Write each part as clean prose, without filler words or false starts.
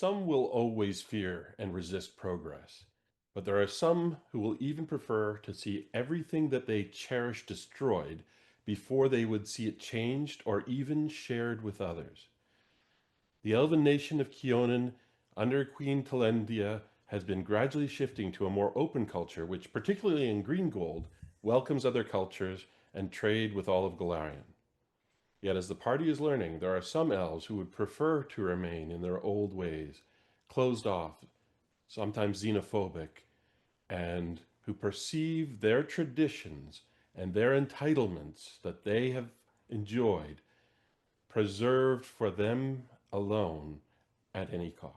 Some will always fear and resist progress, but there are some who will even prefer to see everything that they cherish destroyed before they would see it changed or even shared with others. The elven nation of Kionin under Queen Talendia has been gradually shifting to a more open culture, which, particularly in Green Gold, welcomes other cultures and trade with all of Golarion. Yet as the party is learning, there are some elves who would prefer to remain in their old ways, closed off, sometimes xenophobic, and who perceive their traditions and their entitlements that they have enjoyed preserved for them alone at any cost.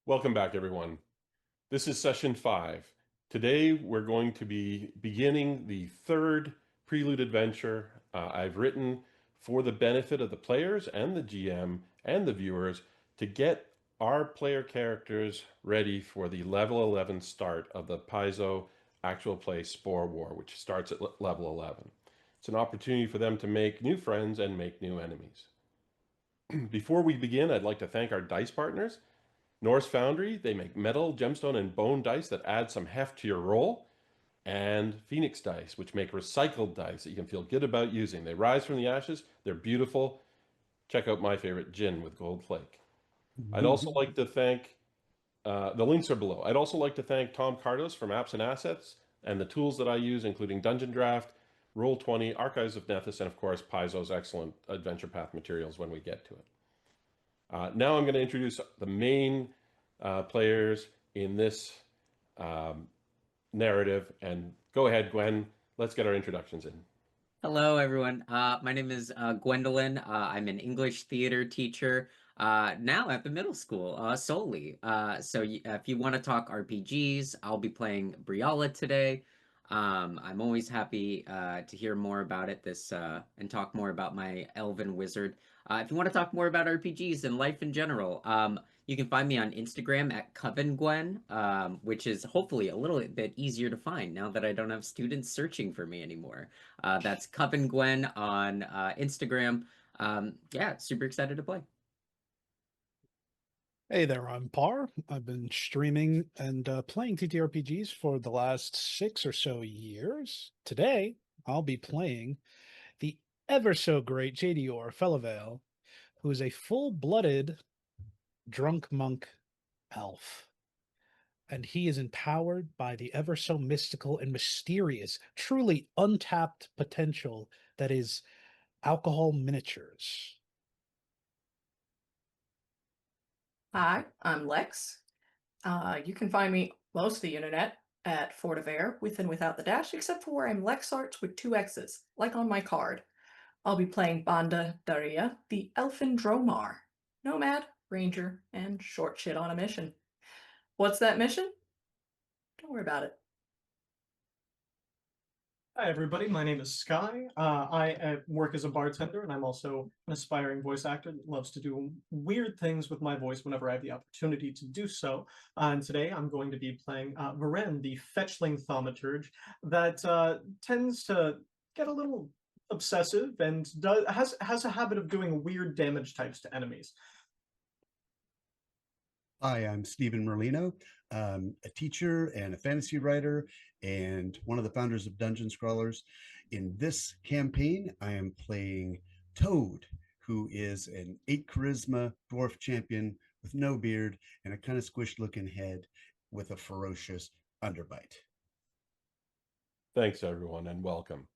Welcome back, everyone. This is session 5. Today, we're going to be beginning the third Prelude adventure I've written for the benefit of the players and the GM and the viewers to get our player characters ready for the level 11 start of the Paizo Actual Play SPORE WAR, which starts at level 11. It's an opportunity for them to make new friends and make new enemies. Before we begin, I'd like to thank our dice partners. Norse Foundry, they make metal, gemstone, and bone dice that add some heft to your roll. And Phoenix Dice, which make recycled dice that you can feel good about using. They rise from the ashes. They're beautiful. Check out my favorite gin with gold flake. I'd also like to thank, the links are below. I'd also like to thank Tom Cardos from Apps and Assets and the tools that I use, including Dungeon Draft, Roll20, Archives of Nethys, and of course, Paizo's excellent Adventure Path materials when we get to it. Now I'm going to introduce the main players in this narrative. And go ahead, Gwen. Let's get our introductions in. Hello, everyone. My name is Gwendolyn. I'm an English theater teacher now at the middle school solely. If you want to talk RPGs, I'll be playing Briala today. I'm always happy to hear more about it and talk more about my elven wizard. If you want to talk more about RPGs and life in general, you can find me on Instagram at CovenGwen, which is hopefully a little bit easier to find now that I don't have students searching for me anymore. That's CovenGwen on Instagram. Yeah, super excited to play. Hey there, I'm Par. I've been streaming and playing TTRPGs for the last 6 or so years. Today, I'll be playing the ever so great Jadior Fellavale, who is a full-blooded drunk monk elf. and he is empowered by the ever so mystical and mysterious, truly untapped potential that is alcohol miniatures. Hi, I'm Lex. You can find me most of the internet at Fort of Air, with and without the dash, except for where I'm LexArts with 2 X's, like on my card. I'll be playing Banda Daria, the Elfin Dromar, Nomad, Ranger, and short shit on a mission. What's that mission? Don't worry about it. Hi, everybody. My name is Skye. I work as a bartender, and I'm also an aspiring voice actor that loves to do weird things with my voice whenever I have the opportunity to do so. And today I'm going to be playing Varen, the fetchling thaumaturge that tends to get a little obsessive and has a habit of doing weird damage types to enemies. Hi, I'm Stephen Merlino, a teacher and a fantasy writer and one of the founders of Dungeon Scrawlers. In this campaign, I am playing Toad, who is an 8 charisma dwarf champion with no beard and a kind of squished looking head with a ferocious underbite. Thanks, everyone, and welcome.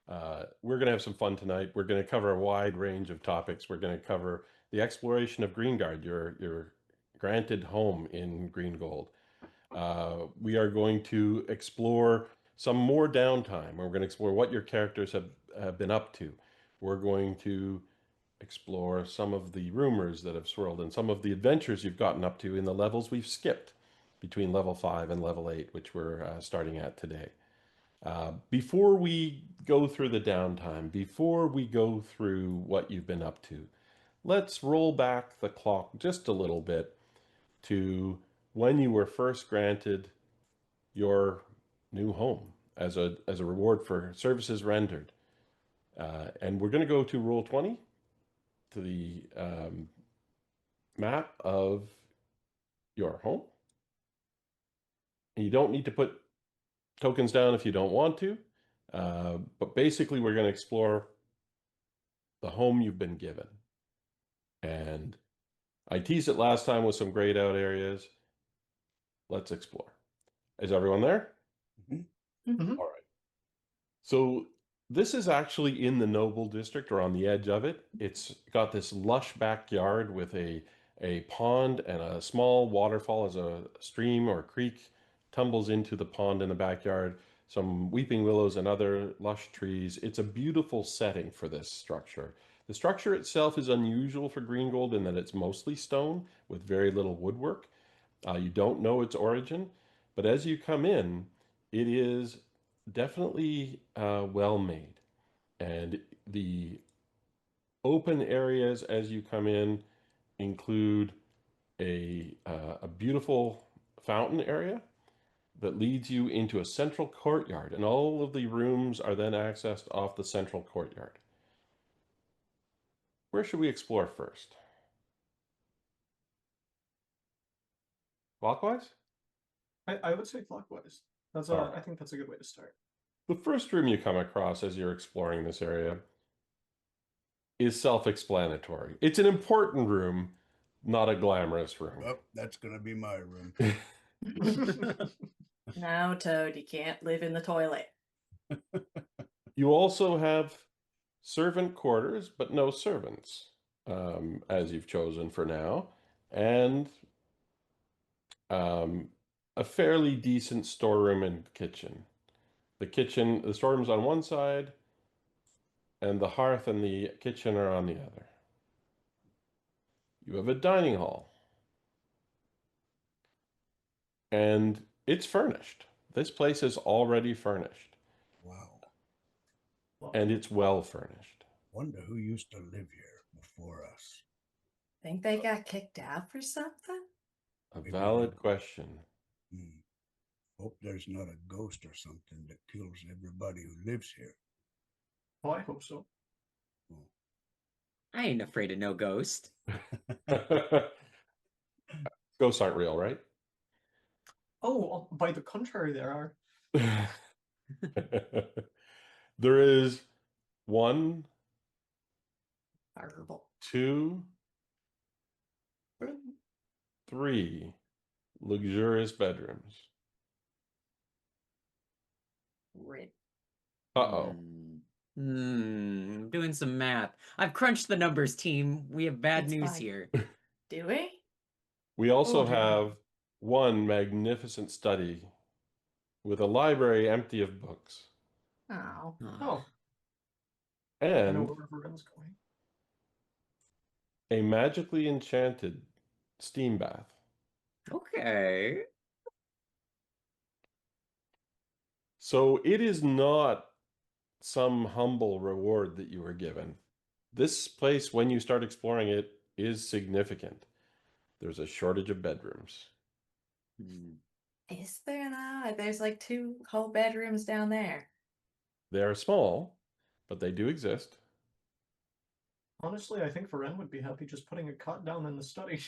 We're going to have some fun tonight. We're going to cover a wide range of topics. We're going to cover the exploration of Greengard, your granted home in Green Gold. We are going to explore some more downtime. We're going to explore what your characters have been up to. We're going to explore some of the rumors that have swirled and some of the adventures you've gotten up to in the levels we've skipped between level 5 and level 8, which we're starting at today. Before we go through the downtime, before we go through what you've been up to, let's roll back the clock just a little bit to when you were first granted your new home as a reward for services rendered. And we're going to go to roll 20, to the map of your home. And you don't need to put tokens down if you don't want to. But basically, we're going to explore the home you've been given. And I teased it last time with some grayed out areas. Let's explore. Is everyone there? Mhm. All right. So this is actually in the Noble District, or on the edge of it. It's got this lush backyard with a pond and a small waterfall as a stream or creek tumbles into the pond in the backyard. Some weeping willows and other lush trees. It's a beautiful setting for this structure. The structure itself is unusual for Green Gold in that it's mostly stone with very little woodwork. You don't know its origin, but as you come in, it is definitely well made. And the open areas as you come in include a beautiful fountain area that leads you into a central courtyard, and all of the rooms are then accessed off the central courtyard. Where should we explore first? Clockwise? I would say clockwise. That's All right. I think that's a good way to start. The first room you come across as you're exploring this area is self-explanatory. It's an important room, not a glamorous room. Oh, that's going to be my room. No, Toad, you can't live in the toilet. You also have servant quarters, but no servants, as you've chosen for now, and a fairly decent storeroom and kitchen. The storeroom's on one side, and the hearth and the kitchen are on the other. You have a dining hall, and it's furnished. This place is already furnished, Wow. and it's well furnished. Wonder who used to live here before us. Think they got kicked out for something? A Maybe valid they- question. Hope there's not a ghost or something that kills everybody who lives here. Oh, I hope so. I ain't afraid of no ghost. Ghosts aren't real, right? Oh, by the contrary, there are. There is 1, Horrible. 2, 3 luxurious bedrooms. Rip. Uh-oh. Doing some math. I've crunched the numbers, team. We have bad It's news fine. here. Do we? We also Oh, dear. have one magnificent study with a library empty of books. Oh. Oh, I know And where everyone's going. a magically enchanted steam bath. Okay. So it is not some humble reward that you were given. This place, when you start exploring it, is significant. There's a shortage of bedrooms. Is there not? There's like 2 whole bedrooms down there. They are small, but they do exist. Honestly, I think Varen would be happy just putting a cot down in the study.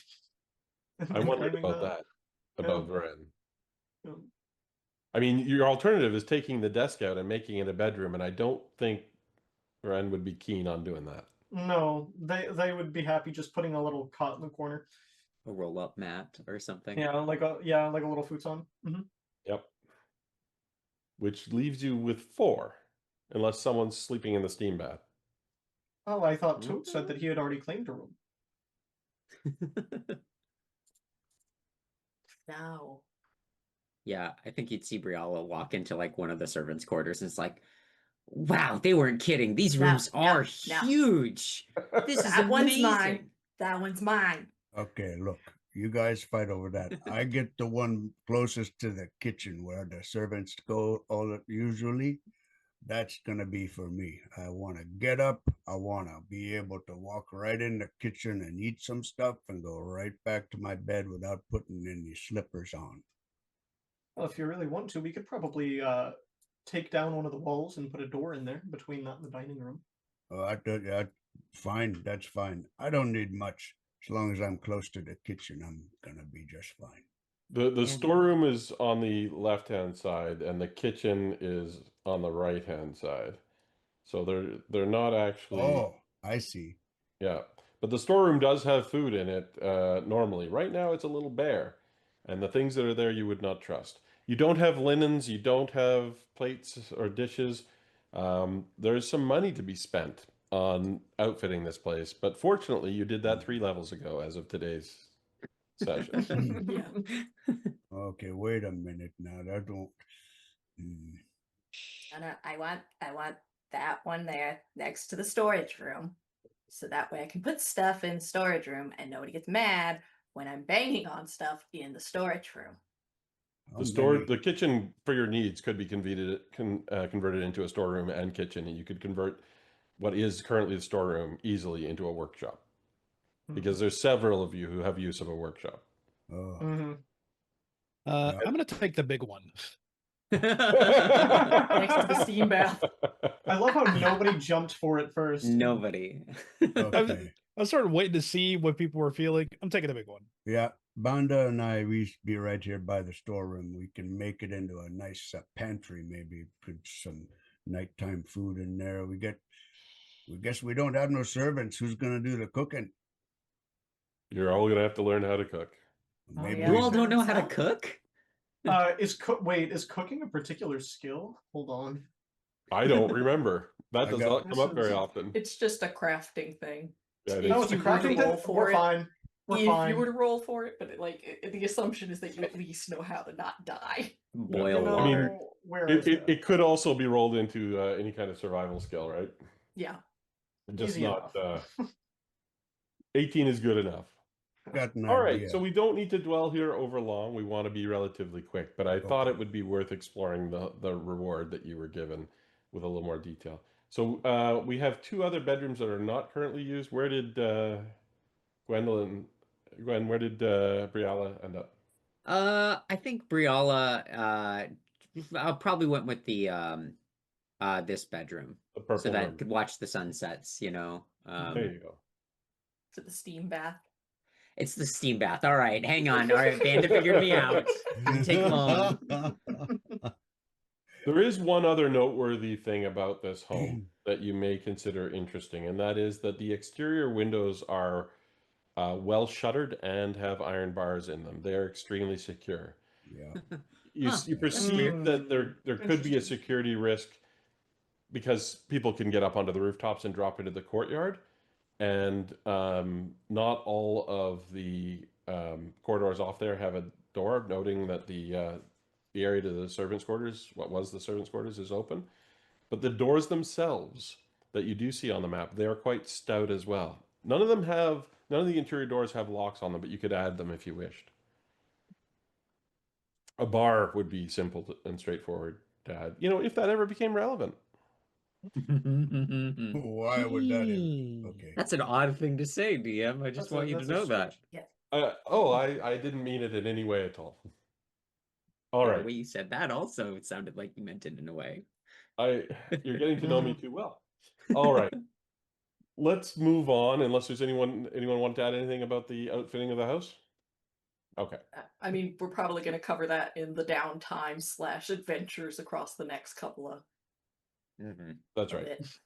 I wondered Claiming about that, about Yeah. Varen. Yeah. I mean, your alternative is taking the desk out and making it a bedroom, and I don't think Varen would be keen on doing that. No, they would be happy just putting a little cot in the corner. A roll-up mat or something. Yeah, like a little futon. Yep. Which leaves you with 4, unless someone's sleeping in the steam bath. Oh, I thought Toot said that he had already claimed a room. No. Yeah, I think you'd see Briala walk into like one of the servants' quarters and it's like, wow, they weren't kidding. These No, rooms no, are no. huge. This is That one's amazing. mine. That one's mine. Okay, look, you guys fight over that. I get the one closest to the kitchen where the servants go usually. That's gonna be for me. I want to get up. I want to be able to walk right in the kitchen and eat some stuff and go right back to my bed without putting any slippers on. Well, if you really want to, we could probably take down one of the walls and put a door in there between that and the dining room. Oh, fine. That's fine. I don't need much. As long as I'm close to the kitchen, I'm gonna be just fine. The storeroom is on the left-hand side, and the kitchen is on the right-hand side. So they're not actually. Oh, I see. Yeah, but the storeroom does have food in it normally. Right now, it's a little bare, and the things that are there you would not trust. You don't have linens. You don't have plates or dishes. There's some money to be spent on outfitting this place, but fortunately, you did that 3 levels ago, as of today's session. Yeah. Okay, wait a minute now. That don't. And I want that one there next to the storage room. So that way I can put stuff in the storage room and nobody gets mad when I'm banging on stuff in the storage room. The kitchen for your needs could be converted into a storeroom and kitchen, and you could convert what is currently the storeroom easily into a workshop, because there's several of you who have use of a workshop. Oh, I'm gonna take the big one. Next to the steam bath. I love how nobody jumped for it first. Nobody. okay. I was sort of waiting to see what people were feeling. I'm taking the big one. Yeah, Banda and I, we be right here by the storeroom. We can make it into a nice pantry, maybe put some nighttime food in there. We guess we don't have no servants. Who's gonna do the cooking? You're all gonna have to learn how to cook. Oh, Maybe yeah. You we- all don't know how to Himself? cook? Is cooking a particular skill? Hold on. I don't remember. That I does got- not come up very This is- often. It's just a crafting thing. Yeah, it If Oh, is. it's a you were to crafting roll thing? for We're it- fine. We're if fine. you were to roll for it, but the assumption is that you at least know how to not die. Boil You know, I mean, water. where is It that? could also be rolled into any kind of survival skill, right? Yeah. Just Easy not. enough. 18 is good enough. got an All right, idea. so we don't need to dwell here over long. We want to be relatively quick, but I thought it would be worth exploring the reward that you were given with a little more detail. So we have 2 other bedrooms that are not currently used. Where did Gwen, where did Briala end up? I think Briala probably went with the this bedroom. The purple So that room. could watch the sunsets, you know. There you go. To the steam bath. It's the steam bath. All right, hang on. All right, Banda figured me out. Didn't take long. There is one other noteworthy thing about this home that you may consider interesting, and that is that the exterior windows are well shuttered and have iron bars in them. They're extremely secure. Yeah. You perceive that there could be a Interesting. security risk because people can get up onto the rooftops and drop into the courtyard, and not all of the corridors off there have a door, noting that the area to the servants' quarters, what was the servants' quarters, is open. But the doors themselves that you do see on the map, they are quite stout as well. None of the interior doors have locks on them, but you could add them if you wished. A bar would be simple and straightforward to add, if that ever became relevant. Why would that Hmm. okay. That's an odd thing to say, DM. I just want you to know that. Yeah. I didn't mean it in any way at all. All The right. way you said that also, it sounded like you meant it in a way. You're getting to know me too well. All right. Let's move on, unless there's anyone want to add anything about the outfitting of the house? Okay. I mean, we're probably going to cover that in the downtime / adventures across the next couple of That's right. minutes.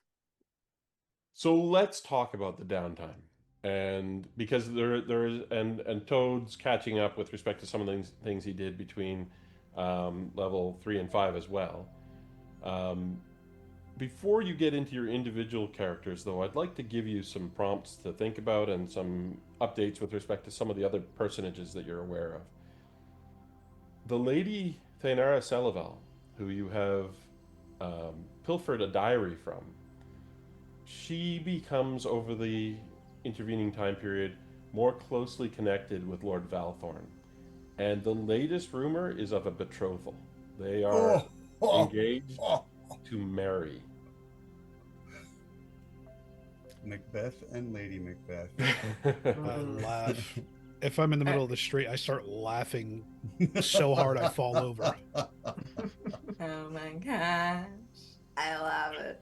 So let's talk about the downtime. And because there is and Toad's catching up with respect to some of the things he did between level 3 and 5 as well. Before you get into your individual characters, though, I'd like to give you some prompts to think about and some updates with respect to some of the other personages that you're aware of. The lady Ianara Selaval, who you have pilfered a diary from, she becomes, over the intervening time period, more closely connected with Lord Valthorn. And the latest rumor is of a betrothal. They are engaged to marry. Macbeth and Lady Macbeth. I laugh. If I'm in the middle of the street, I start laughing so hard I fall over. Oh my gosh. I love it.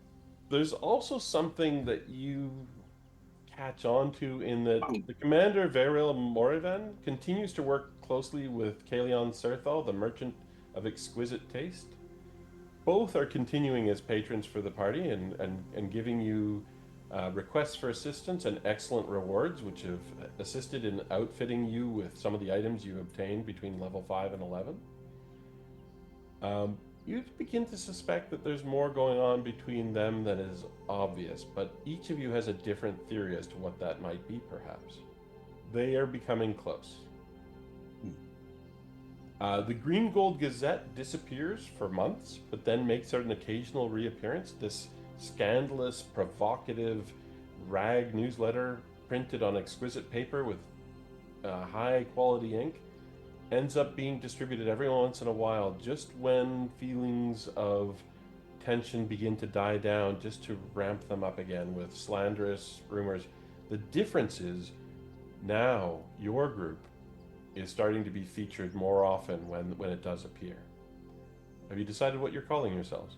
There's also something that you catch on to in that the commander, Veril Morivan, continues to work closely with Kalion Serthal, the merchant of exquisite taste. Both are continuing as patrons for the party and giving you requests for assistance and excellent rewards, which have assisted in outfitting you with some of the items you obtained between level 5 and 11. You begin to suspect that there's more going on between them than is obvious, but each of you has a different theory as to what that might be, perhaps. They are becoming close. The Green Gold Gazette disappears for months, but then makes an occasional reappearance. This scandalous, provocative rag newsletter printed on exquisite paper with high-quality ink ends up being distributed every once in a while, just when feelings of tension begin to die down, just to ramp them up again with slanderous rumors. The difference is now your group is starting to be featured more often when it does appear. Have you decided what you're calling yourselves?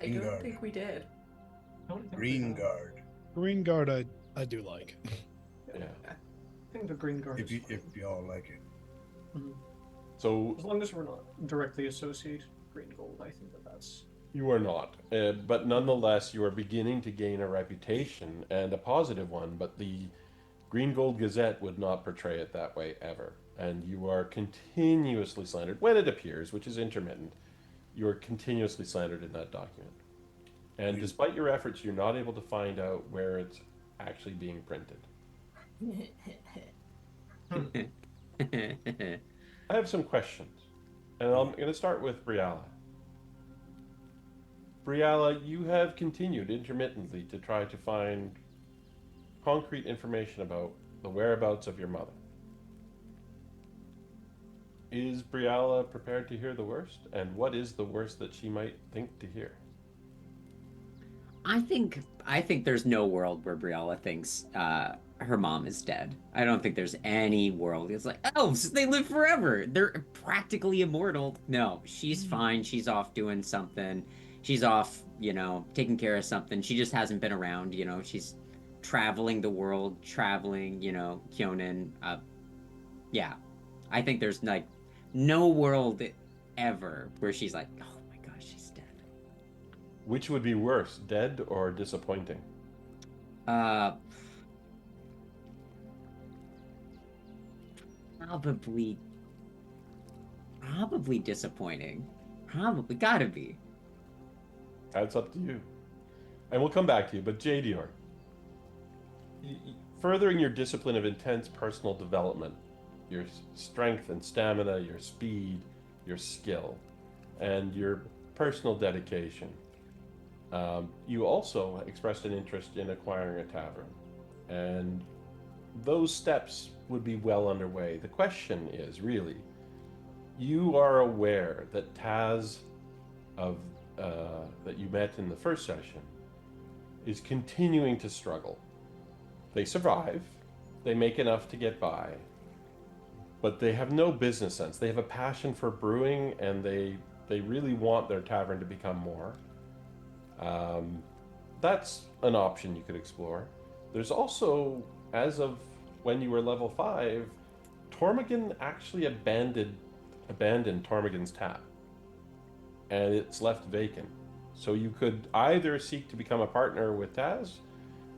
I don't think we did. Green Guard. Green Guard, I do like. Yeah. I think the Green Guard is If fine. y'all like it. So As long as we're not directly associated with Green Gold, I think that's... you are not, but nonetheless, you are beginning to gain a reputation, and a positive one, but the Green Gold Gazette would not portray it that way ever. And you are continuously slandered when it appears, which is intermittent. You are continuously slandered in that document. And despite your efforts, you're not able to find out where it's actually being printed. I have some questions, and I'm going to start with Briala. Briala, you have continued intermittently to try to find concrete information about the whereabouts of your mother. Is Briala prepared to hear the worst? And what is the worst that she might think to hear? I think there's no world where Briella thinks her mom is dead. I don't think there's any world. It's like, elves, they live forever. They're practically immortal. No, she's fine. She's off doing something. She's off, taking care of something. She just hasn't been around, She's traveling the world, Kyonin. Yeah. I think there's like no world ever where she's like, oh my gosh, she's dead. Which would be worse, dead or disappointing? Uh, probably, probably disappointing. Probably gotta be. That's up to you. And we'll come back to you, but JDR, furthering your discipline of intense personal development, your strength and stamina, your speed, your skill, and your personal dedication. You also expressed an interest in acquiring a tavern, and those steps would be well underway. The question is really, you are aware that Taz of that you met in the first session is continuing to struggle. They survive, they make enough to get by, but they have no business sense. They have a passion for brewing, and they really want their tavern to become more. That's an option you could explore. There's also, as of when you were level 5, Tormigan actually abandoned Tormigan's tap, and it's left vacant. So you could either seek to become a partner with Taz,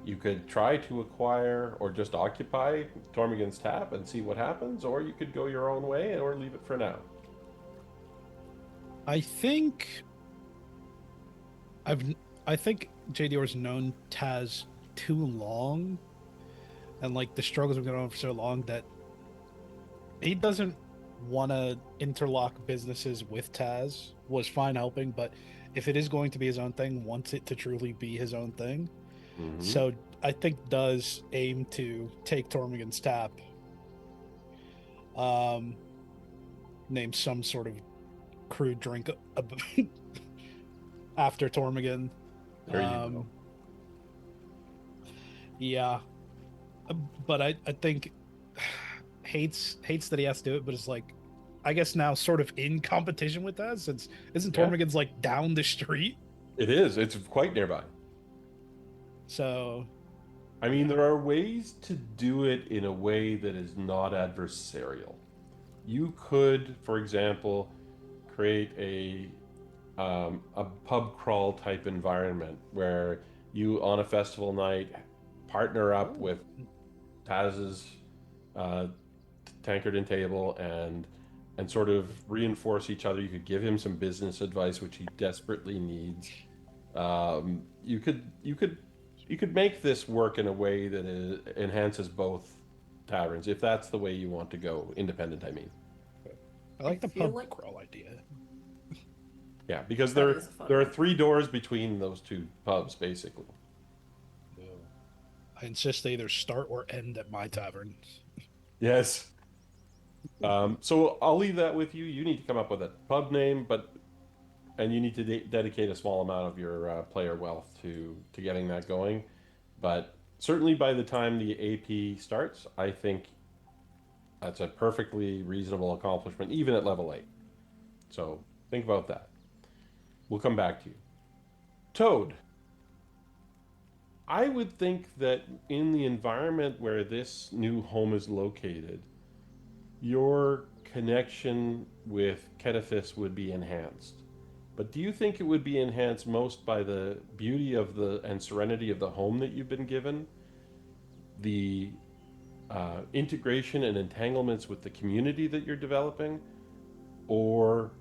you could try to acquire or just occupy Tormigan's tap and see what happens, or you could go your own way or leave it for now. I think JDR's known Taz too long, and like the struggles have gone on for so long that he doesn't want to interlock businesses with Taz. Was fine helping, but if it is going to be his own thing, wants it to truly be his own thing. Mm-hmm. So I think does aim to take Tormigan's tap. Name some sort of crude drink after Tormigan. There you go. Yeah, but I think hates that he has to do it, but it's like, I guess now sort of in competition with that, since isn't Tormigan's like down the street? It is. It's quite nearby. So, I mean, there are ways to do it in a way that is not adversarial. You could, for example, create a pub crawl type environment where you, on a festival night, partner up with Taz's tankard and table and sort of reinforce each other. You could give him some business advice, which he desperately needs. You could make this work in a way that enhances both taverns, if that's the way you want to go. Independent, I mean. I like the feel pub like- crawl idea. Yeah, because That there is a fun are one. 3 doors between those 2 pubs, basically. I insist they either start or end at my tavern. Yes. So I'll leave that with you. You need to come up with a pub name, and you need to dedicate a small amount of your player wealth to getting that going. But certainly by the time the AP starts, I think that's a perfectly reasonable accomplishment, even at level 8. So think about that. We'll come back to you. Toad, I would think that in the environment where this new home is located, your connection with Ketifis would be enhanced. But do you think it would be enhanced most by the beauty of and serenity of the home that you've been given, the integration and entanglements with the community that you're developing, or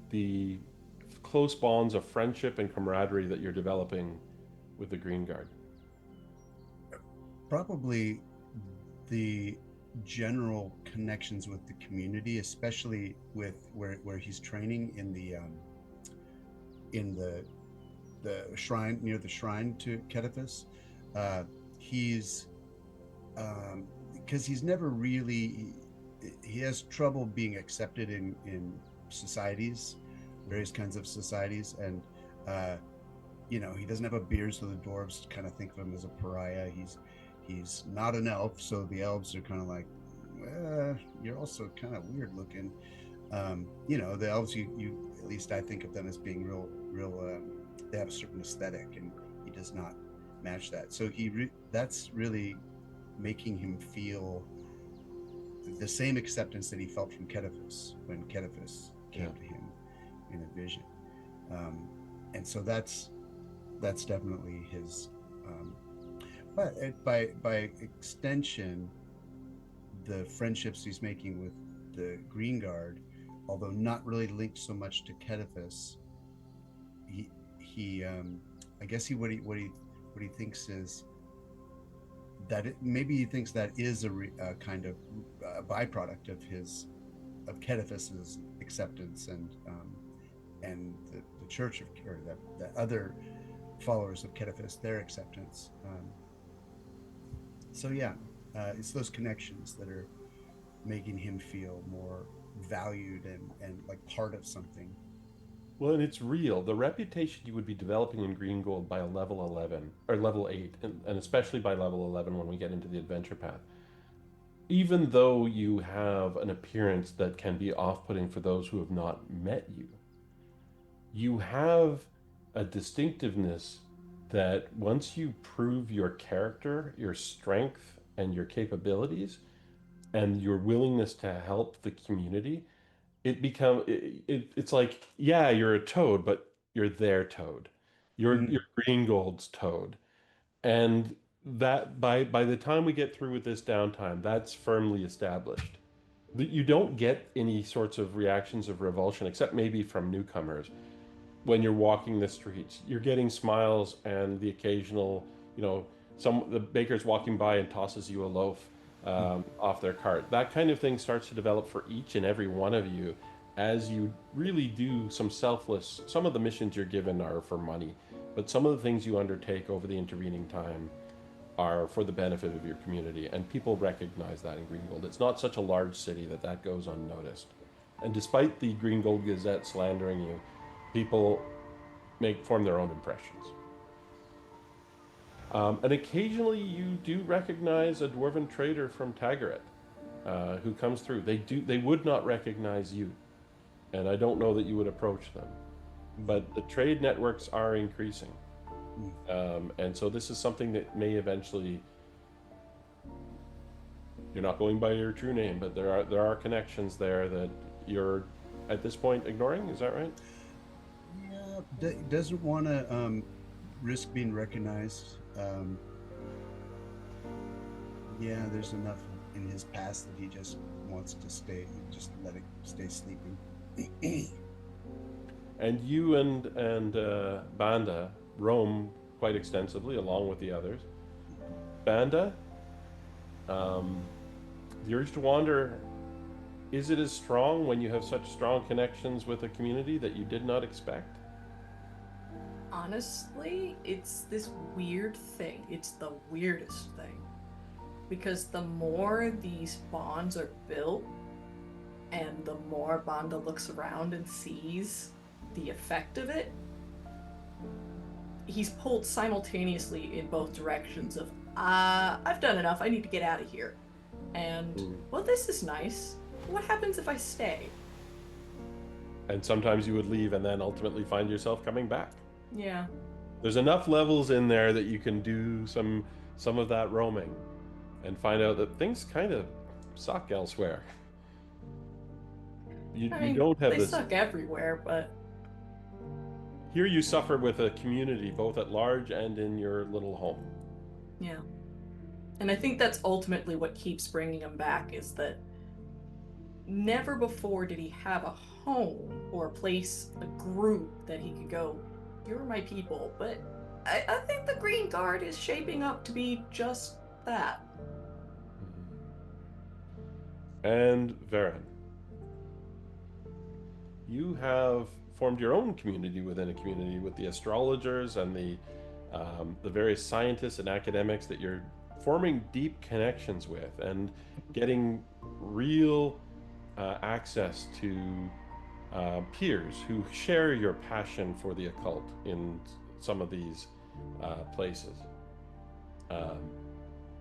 the close bonds of friendship and camaraderie that you're developing with the Green Guard? Probably the general connections with the community, especially with where he's training in the shrine, near the shrine to Ketifis. He's because he's never really, he has trouble being accepted in societies, various kinds of societies, and he doesn't have a beard, so the dwarves kind of think of him as a pariah. He's not an elf, so the elves are kind of like, you're also kind of weird looking. The elves, you at least I think of them as being real. They have a certain aesthetic, and he does not match that. So that's really making him feel the same acceptance that he felt from Ketifis when Ketifis came to him in a vision. And so that's definitely his. But by extension, the friendships he's making with the Green Guard, although not really linked so much to Kedifis, he I guess what he thinks is that maybe he thinks that is a kind of byproduct of Kedifis's acceptance and the church or the other followers of Kedifis, their acceptance. So yeah, it's those connections that are making him feel more valued and like part of something. Well, and it's real. The reputation you would be developing in Green Gold by a level 11 or level 8, and especially by level 11 when we get into the adventure path, even though you have an appearance that can be off-putting for those who have not met you, you have a distinctiveness that once you prove your character, your strength, and your capabilities, and your willingness to help the community, it's like, yeah, you're a toad, but you're their toad. You're Green Gold's toad. And that by the time we get through with this downtime, that's firmly established. You don't get any sorts of reactions of revulsion, except maybe from newcomers when you're walking the streets. You're getting smiles and the occasional, the baker's walking by and tosses you a loaf off their cart. That kind of thing starts to develop for each and every one of you as you really do some of the missions you're given are for money, but some of the things you undertake over the intervening time are for the benefit of your community, and people recognize that in Green Gold. It's not such a large city that goes unnoticed. And despite the Green Gold Gazette slandering you, people form their own impressions. And occasionally you do recognize a dwarven trader from Tagaret who comes through. They would not recognize you, and I don't know that you would approach them. But the trade networks are increasing. And so this is something that may eventually, you're not going by your true name, but there are connections there that you're at this point ignoring. Is that right? Yeah, doesn't want to risk being recognized. Yeah, there's enough in his past that he just wants to let it stay sleeping. And you and Banda roam quite extensively along with the others. Banda, the urge to wander, is it as strong when you have such strong connections with a community that you did not expect? Honestly, it's this weird thing. It's the weirdest thing. Because the more these bonds are built, and the more Banda looks around and sees the effect of it, he's pulled simultaneously in both directions of, I've done enough, I need to get out of here. And, well, this is nice. What happens if I stay? And sometimes you would leave and then ultimately find yourself coming back. Yeah. There's enough levels in there that you can do some of that roaming and find out that things kind of suck elsewhere. You don't have they this. suck everywhere, but Here you suffer with a community, both at large and in your little home. yeah. And I think that's ultimately what keeps bringing him back, is that never before did he have a home or a place, a group that he could go, you're my people. But I think the Green Guard is shaping up to be just that. And Varen, you have formed your own community within a community with the astrologers and the various scientists and academics that you're forming deep connections with and getting real access to peers who share your passion for the occult in some of these places.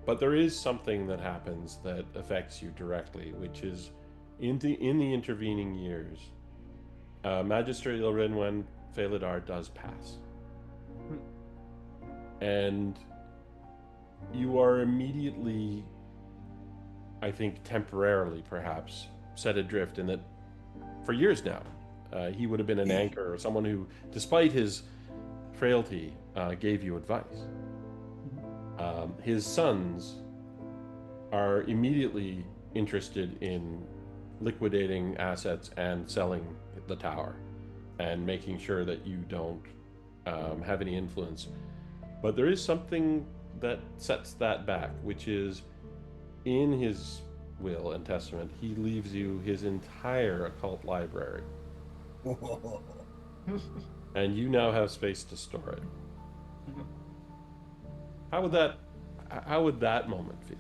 But there is something that happens that affects you directly, which is in the intervening years, Magistrate Ilrinwen Felidar does pass. And you are immediately, I think temporarily perhaps, set adrift in that for years now, he would have been an anchor or someone who, despite his frailty, gave you advice. his sons are immediately interested in liquidating assets and selling the tower and making sure that you don't have any influence. But there is something that sets that back, which is in his will and testament, he leaves you his entire occult library. And you now have space to store it. How would that moment feel?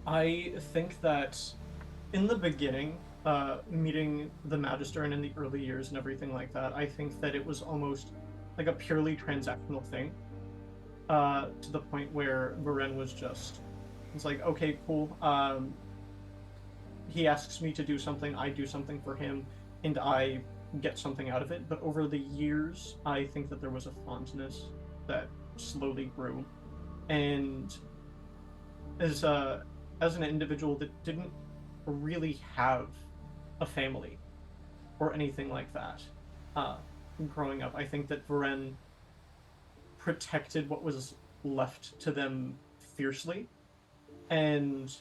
I think that in the beginning, meeting the Magister and in the early years and everything like that, I think that it was almost like a purely transactional thing. To the point where Varen was just, it's like, okay, cool. He asks me to do something, I do something for him, and I get something out of it. But over the years, I think that there was a fondness that slowly grew. And as an individual that didn't really have a family or anything like that, growing up, I think that Varen protected what was left to them fiercely and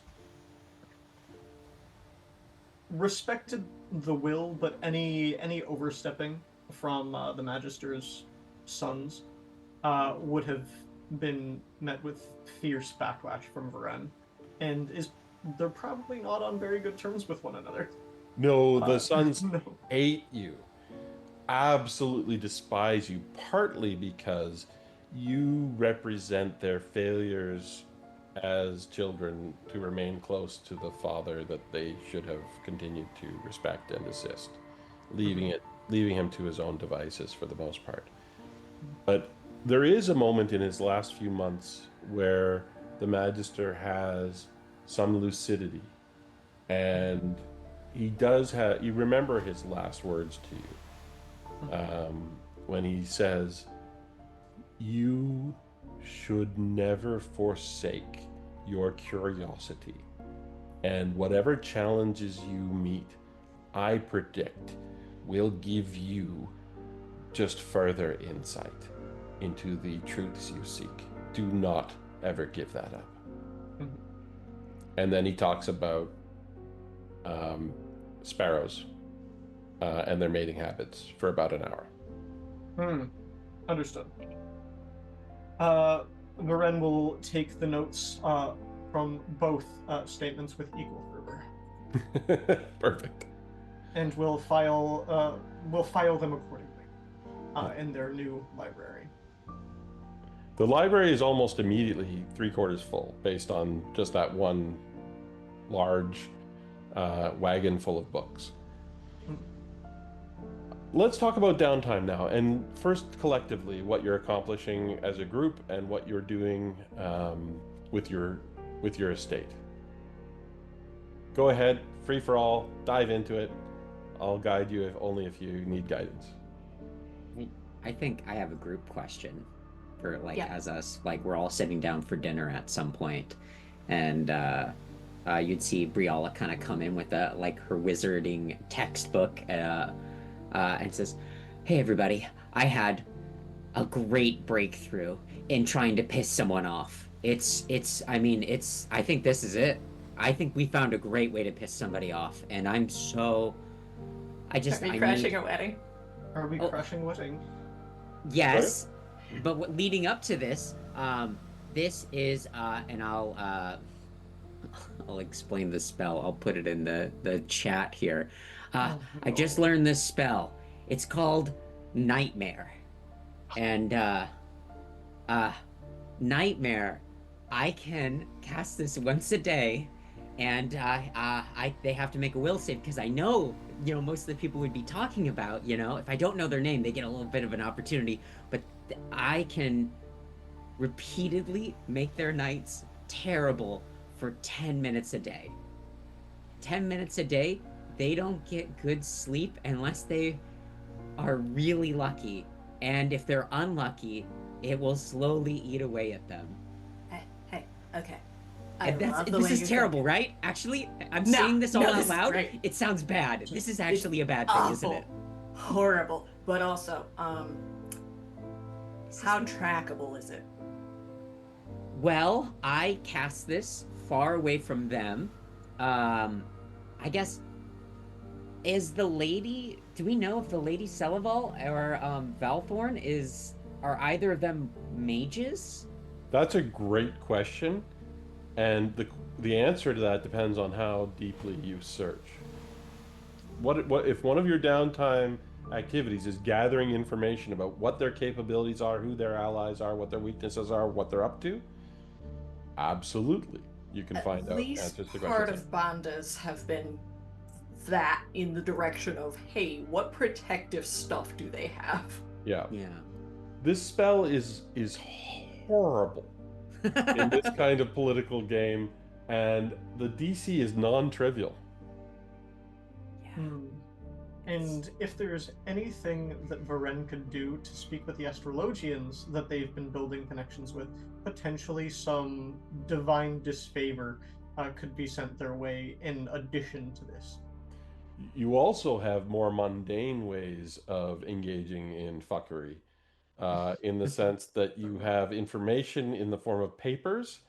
respected the will, but any overstepping from the Magister's sons would have been met with fierce backlash from Varen, and they're probably not on very good terms with one another. No, the sons No. hate you, absolutely despise you, partly because you represent their failures as children to remain close to the father that they should have continued to respect and assist, leaving him to his own devices for the most part. But there is a moment in his last few months where the Magister has some lucidity, and he does have, you remember his last words to you, when he says, "You should never forsake your curiosity, and whatever challenges you meet, I predict will give you just further insight into the truths you seek. Do not ever give that up." And then he talks about sparrows and their mating habits for about an hour. Understood. Varen will take the notes from both statements with equal fervor. Perfect. And we'll file them accordingly in their new library. The library is almost immediately 3/4 full, based on just that one large wagon full of books. Let's talk about downtime now, and first collectively what you're accomplishing as a group and what you're doing with your estate. Go ahead, free for all, dive into it. I'll guide you if you need guidance. I think I have a group question for Yeah. as us, we're all sitting down for dinner at some point, and you'd see Briala kind of come in with her wizarding textbook, and says, "Hey everybody, I had a great breakthrough in trying to piss someone off. I think this is it. I think we found a great way to piss somebody off, and I'm so, Are we crashing a wedding? Are we Oh. crashing wedding? Yes, but leading up to this, this is, and I'll explain the spell. I'll put it in the chat here. I just learned this spell. It's called Nightmare. And Nightmare, I can cast this once a day, and they have to make a will save, because I know, most of the people we'd be talking about, if I don't know their name, they get a little bit of an opportunity, but I can repeatedly make their nights terrible for 10 minutes a day. 10 minutes a day, they don't get good sleep unless they are really lucky. And if they're unlucky, it will slowly eat away at them. Hey, okay. This is terrible, right? Actually, I'm saying this all out loud. It sounds bad. This is actually a bad thing, isn't it? Horrible. But also, how trackable is it? Well, I cast this far away from them. I guess, is the lady, do we know if the Lady Celaval or Valthorn are either of them mages? That's a great question, and the answer to that depends on how deeply you search. What if one of your downtime activities is gathering information about what their capabilities are, who their allies are, what their weaknesses are, what they're up to? Absolutely, you can find out least answers to part questions. of Bandas have been that in the direction of, hey, what protective stuff do they have? Yeah, Yeah. this spell is horrible in this kind of political game, and the DC is non-trivial. Hmm. And if there's anything that Varen could do to speak with the astrologians that they've been building connections with, potentially some divine disfavor could be sent their way in addition to this. You also have more mundane ways of engaging in fuckery, in the sense that you have information in the form of papers,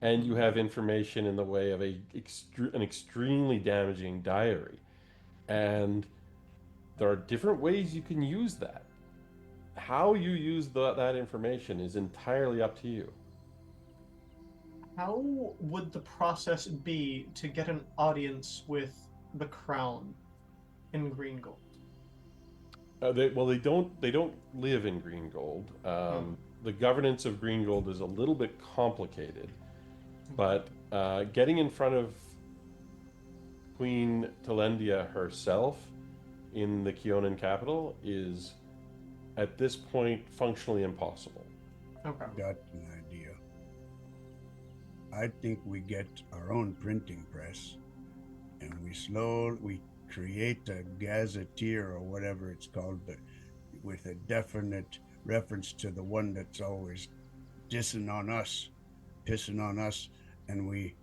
and you have information in the way of an extremely damaging diary. And there are different ways you can use that. How you use that information is entirely up to you. How would the process be to get an audience with the crown in Green Gold? They don't live in Green Gold. The governance of Green Gold is a little bit complicated, but getting in front of Queen Telendia herself in the Keonan capital is, at this point, functionally impossible. Okay. Got an idea. I think we get our own printing press, and we create a gazetteer or whatever it's called, but with a definite reference to the one that's always dissing on us, pissing on us, and we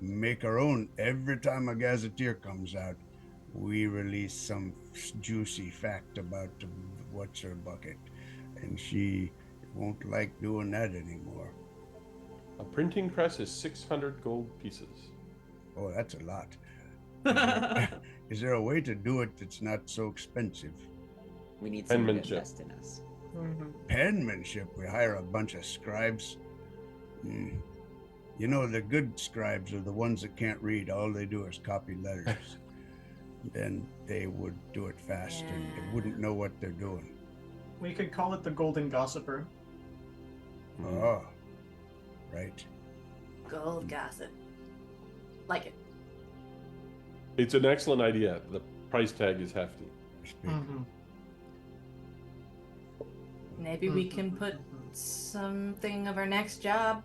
make our own. Every time a gazetteer comes out, we release some juicy fact about what's her bucket, and she won't like doing that anymore. A printing press is 600 gold pieces. Oh, that's a lot. Is there a way to do it that's not so expensive? We need someone to Penmanship. invest in us. Penmanship. We hire a bunch of scribes. You know, the good scribes are the ones that can't read. All they do is copy letters. Then they would do it fast, and they wouldn't know what they're doing. We could call it the Golden Gossiper. Oh, right. Gold gossip. Like it. It's an excellent idea. The price tag is hefty. Maybe we can put something of our next job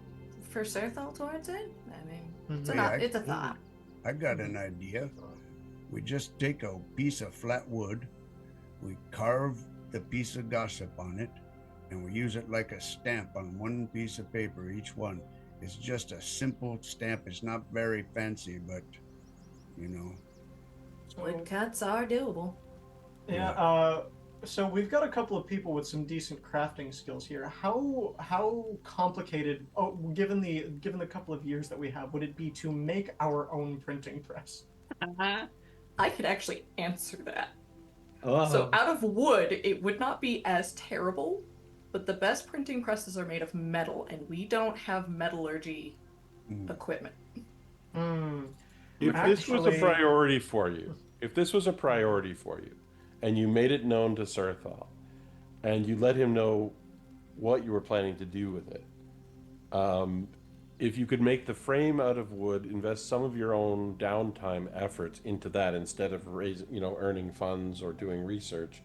for Serthal towards it? I mean, it's a thought. I got an idea. We just take a piece of flat wood, we carve the piece of gossip on it, and we use it like a stamp on one piece of paper, each one. It's just a simple stamp. It's not very fancy, but, you know. Woodcuts are doable. Yeah, so we've got a couple of people with some decent crafting skills here. How complicated, given the couple of years that we have, would it be to make our own printing press? I could actually answer that. Oh. So out of wood, it would not be as terrible, but the best printing presses are made of metal, and we don't have metallurgy equipment. If this was a priority for you, and you made it known to Serthal, and you let him know what you were planning to do with it, if you could make the frame out of wood, invest some of your own downtime efforts into that instead of earning funds or doing research,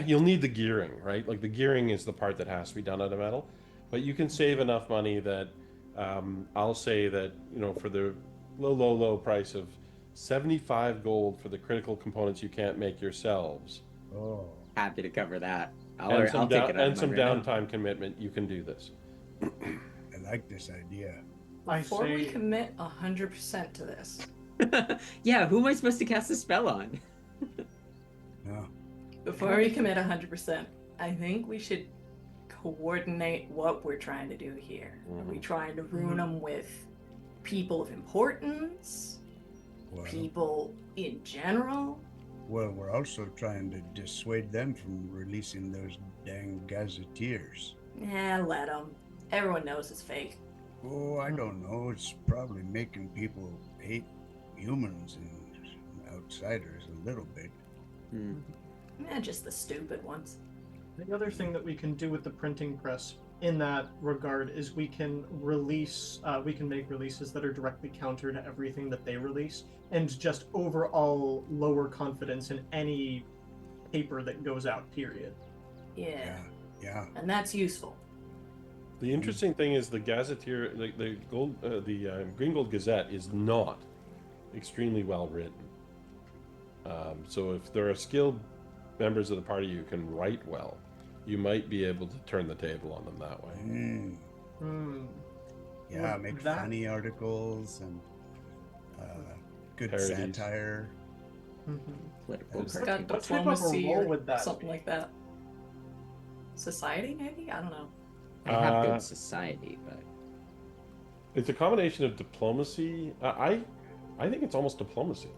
you'll need the gearing, right? Like the gearing is the part that has to be done out of metal, but you can save enough money that I'll say that, for the low price of 75 gold for the critical components you can't make yourselves. Oh. Happy to cover that. And I'll some, take it and some right now. downtime commitment, you can do this. I like this idea. Before we commit 100% to this. Yeah, who am I supposed to cast a spell on? No. Before we commit 100%, I think we should coordinate what we're trying to do here. Are we Mhm. trying to ruin them with people of importance? Well, People in general? well, we're also trying to dissuade them from releasing those dang gazetteers. Let them. Everyone knows it's fake. Oh, I don't know. It's probably making people hate humans and outsiders a little bit. Hmm. Just the stupid ones. The other thing that we can do with the printing press in that regard is we can make releases that are directly counter to everything that they release, and just overall lower confidence in any paper that goes out, period. Yeah. Yeah. And that's useful. The interesting thing is the Gazetteer, the Green Gold Gazette is not extremely well written. So if there are skilled members of the party who can write well, you might be able to turn the table on them that way. Mm, Hmm. yeah, Well, make that- funny articles and good Parodies. satire. Mhm. Political What Got cartoon. type of a diplomacy role or would that something be? like that. Society, maybe? I don't know. I have Uh, good society, but It's a combination of diplomacy. I think it's almost diplomacy.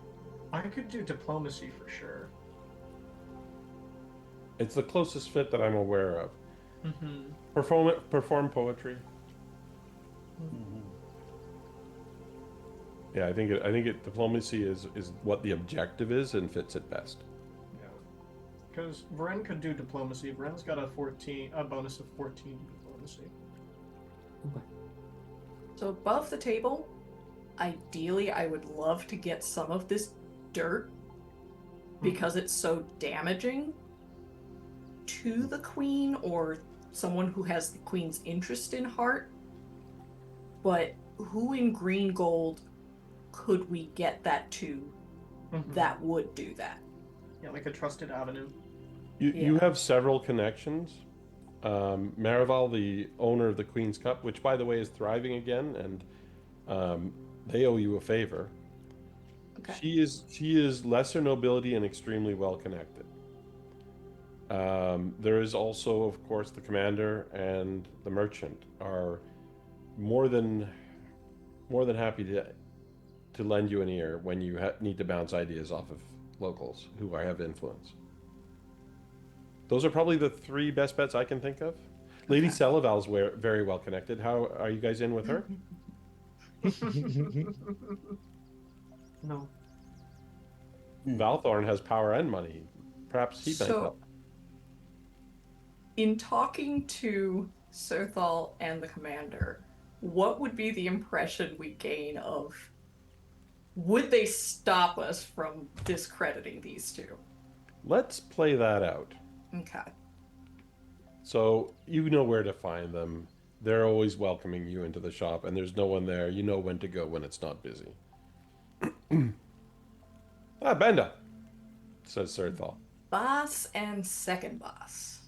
I could do diplomacy for sure. It's the closest fit that I'm aware of. Mm-hmm. Perform poetry. Mhm. Yeah, I think diplomacy is what the objective is and fits it best. Yeah. Because Vren could do diplomacy. Vren's got a bonus of 14 diplomacy. So above the table, ideally, I would love to get some of this dirt because it's so damaging to the queen or someone who has the queen's interest in heart. But who in green gold could we get that to Mhm. that would do that? Yeah, like a trusted avenue. You Yeah. have several connections. Marival, the owner of the Queen's Cup, which by the way is thriving again, and they owe you a favor. Okay. She is lesser nobility and extremely well connected. There is also, of course, the commander and the merchant are more than happy to lend you an ear when you need to bounce ideas off of locals who have influence. Those are probably the three best bets I can think of. Lady Okay. Selaval's very well connected. How are you guys in with her? No. Valthorn has power and money. Perhaps he might So, help. in talking to Sothal and the commander, what would be the impression we gain of would they stop us from discrediting these two? Let's play that out. Okay. So you know where to find them. They're always welcoming you into the shop, and there's no one there. You know when to go when it's not busy. Benda, says Serthal. Boss and second boss.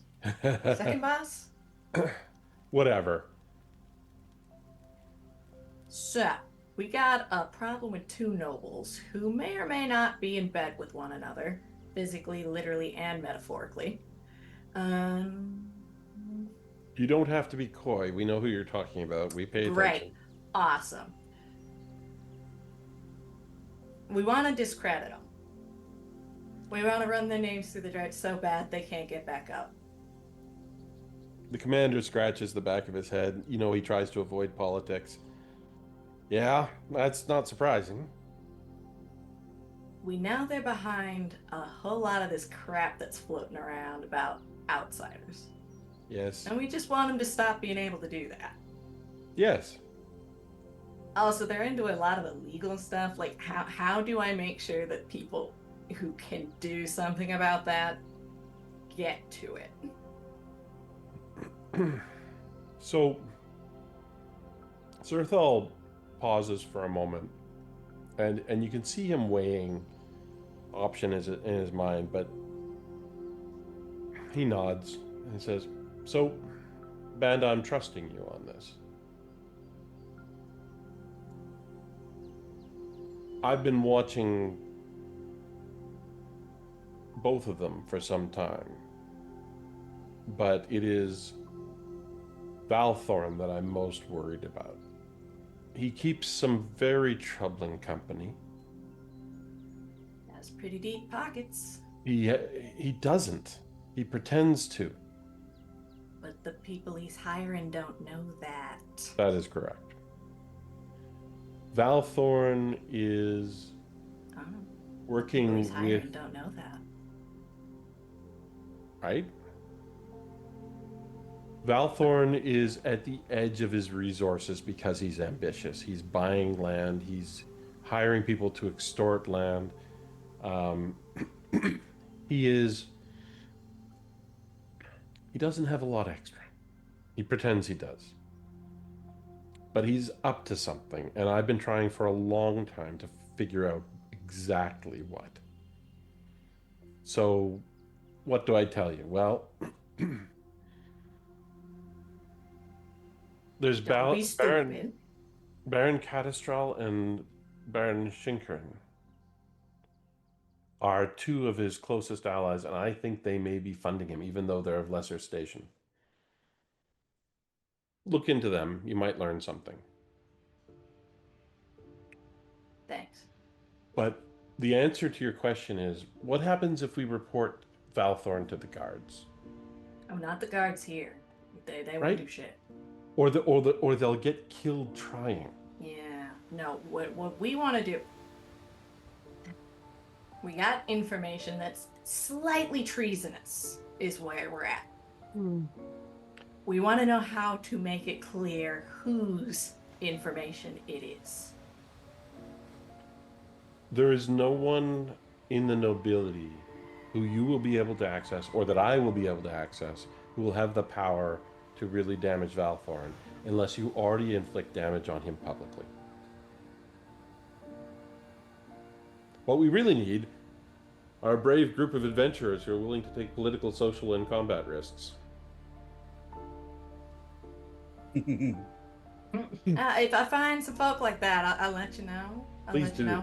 Second boss? Whatever. So, we got a problem with two nobles who may or may not be in bed with one another, physically, literally, and metaphorically. You don't have to be coy. We know who you're talking about. We pay attention. Great. Awesome. We want to discredit them. We want to run their names through the dirt so bad they can't get back up. The commander scratches the back of his head. You know he tries to avoid politics. Yeah, that's not surprising. We know they're behind a whole lot of this crap that's floating around about outsiders. Yes. And we just want them to stop being able to do that. Yes. Also, they're into a lot of illegal stuff. Like, how do I make sure that people who can do something about that get to it? So, Serthal pauses for a moment, and you can see him weighing option in his mind, but he nods and says, "So, Banda, I'm trusting you on this. I've been watching both of them for some time, but it is Valthorn that I'm most worried about. He keeps some very troubling company. Has pretty deep pockets. He doesn't. He pretends to. But the people he's hiring don't know that. That is correct. Valthorn is Oh, working people he's hiring with, don't know that. right? Valthorn is at the edge of his resources because he's ambitious. He's buying land. He's hiring people to extort land. He doesn't have a lot extra. He pretends he does. But he's up to something, and I've been trying for a long time to figure out exactly what. So, what do I tell you? Well, there's Don't be stupid. Baron Catastral and Baron Shinkern are two of his closest allies, and I think they may be funding him, even though they're of lesser station. Look into them. You might learn something. Thanks. But the answer to your question is, what happens if we report Valthorn to the guards? Oh, not the guards here. They Right? won't do shit. Or they'll get killed trying. Yeah. No, what we want to do. We got information that's slightly treasonous, is where we're at. We want to know how to make it clear whose information it is. There is no one in the nobility who you will be able to access, or that I will be able to access, who will have the power to really damage Valthorn, unless you already inflict damage on him publicly. What we really need are a brave group of adventurers who are willing to take political, social, and combat risks. If I find some folk like that, I'll let you know. Please do.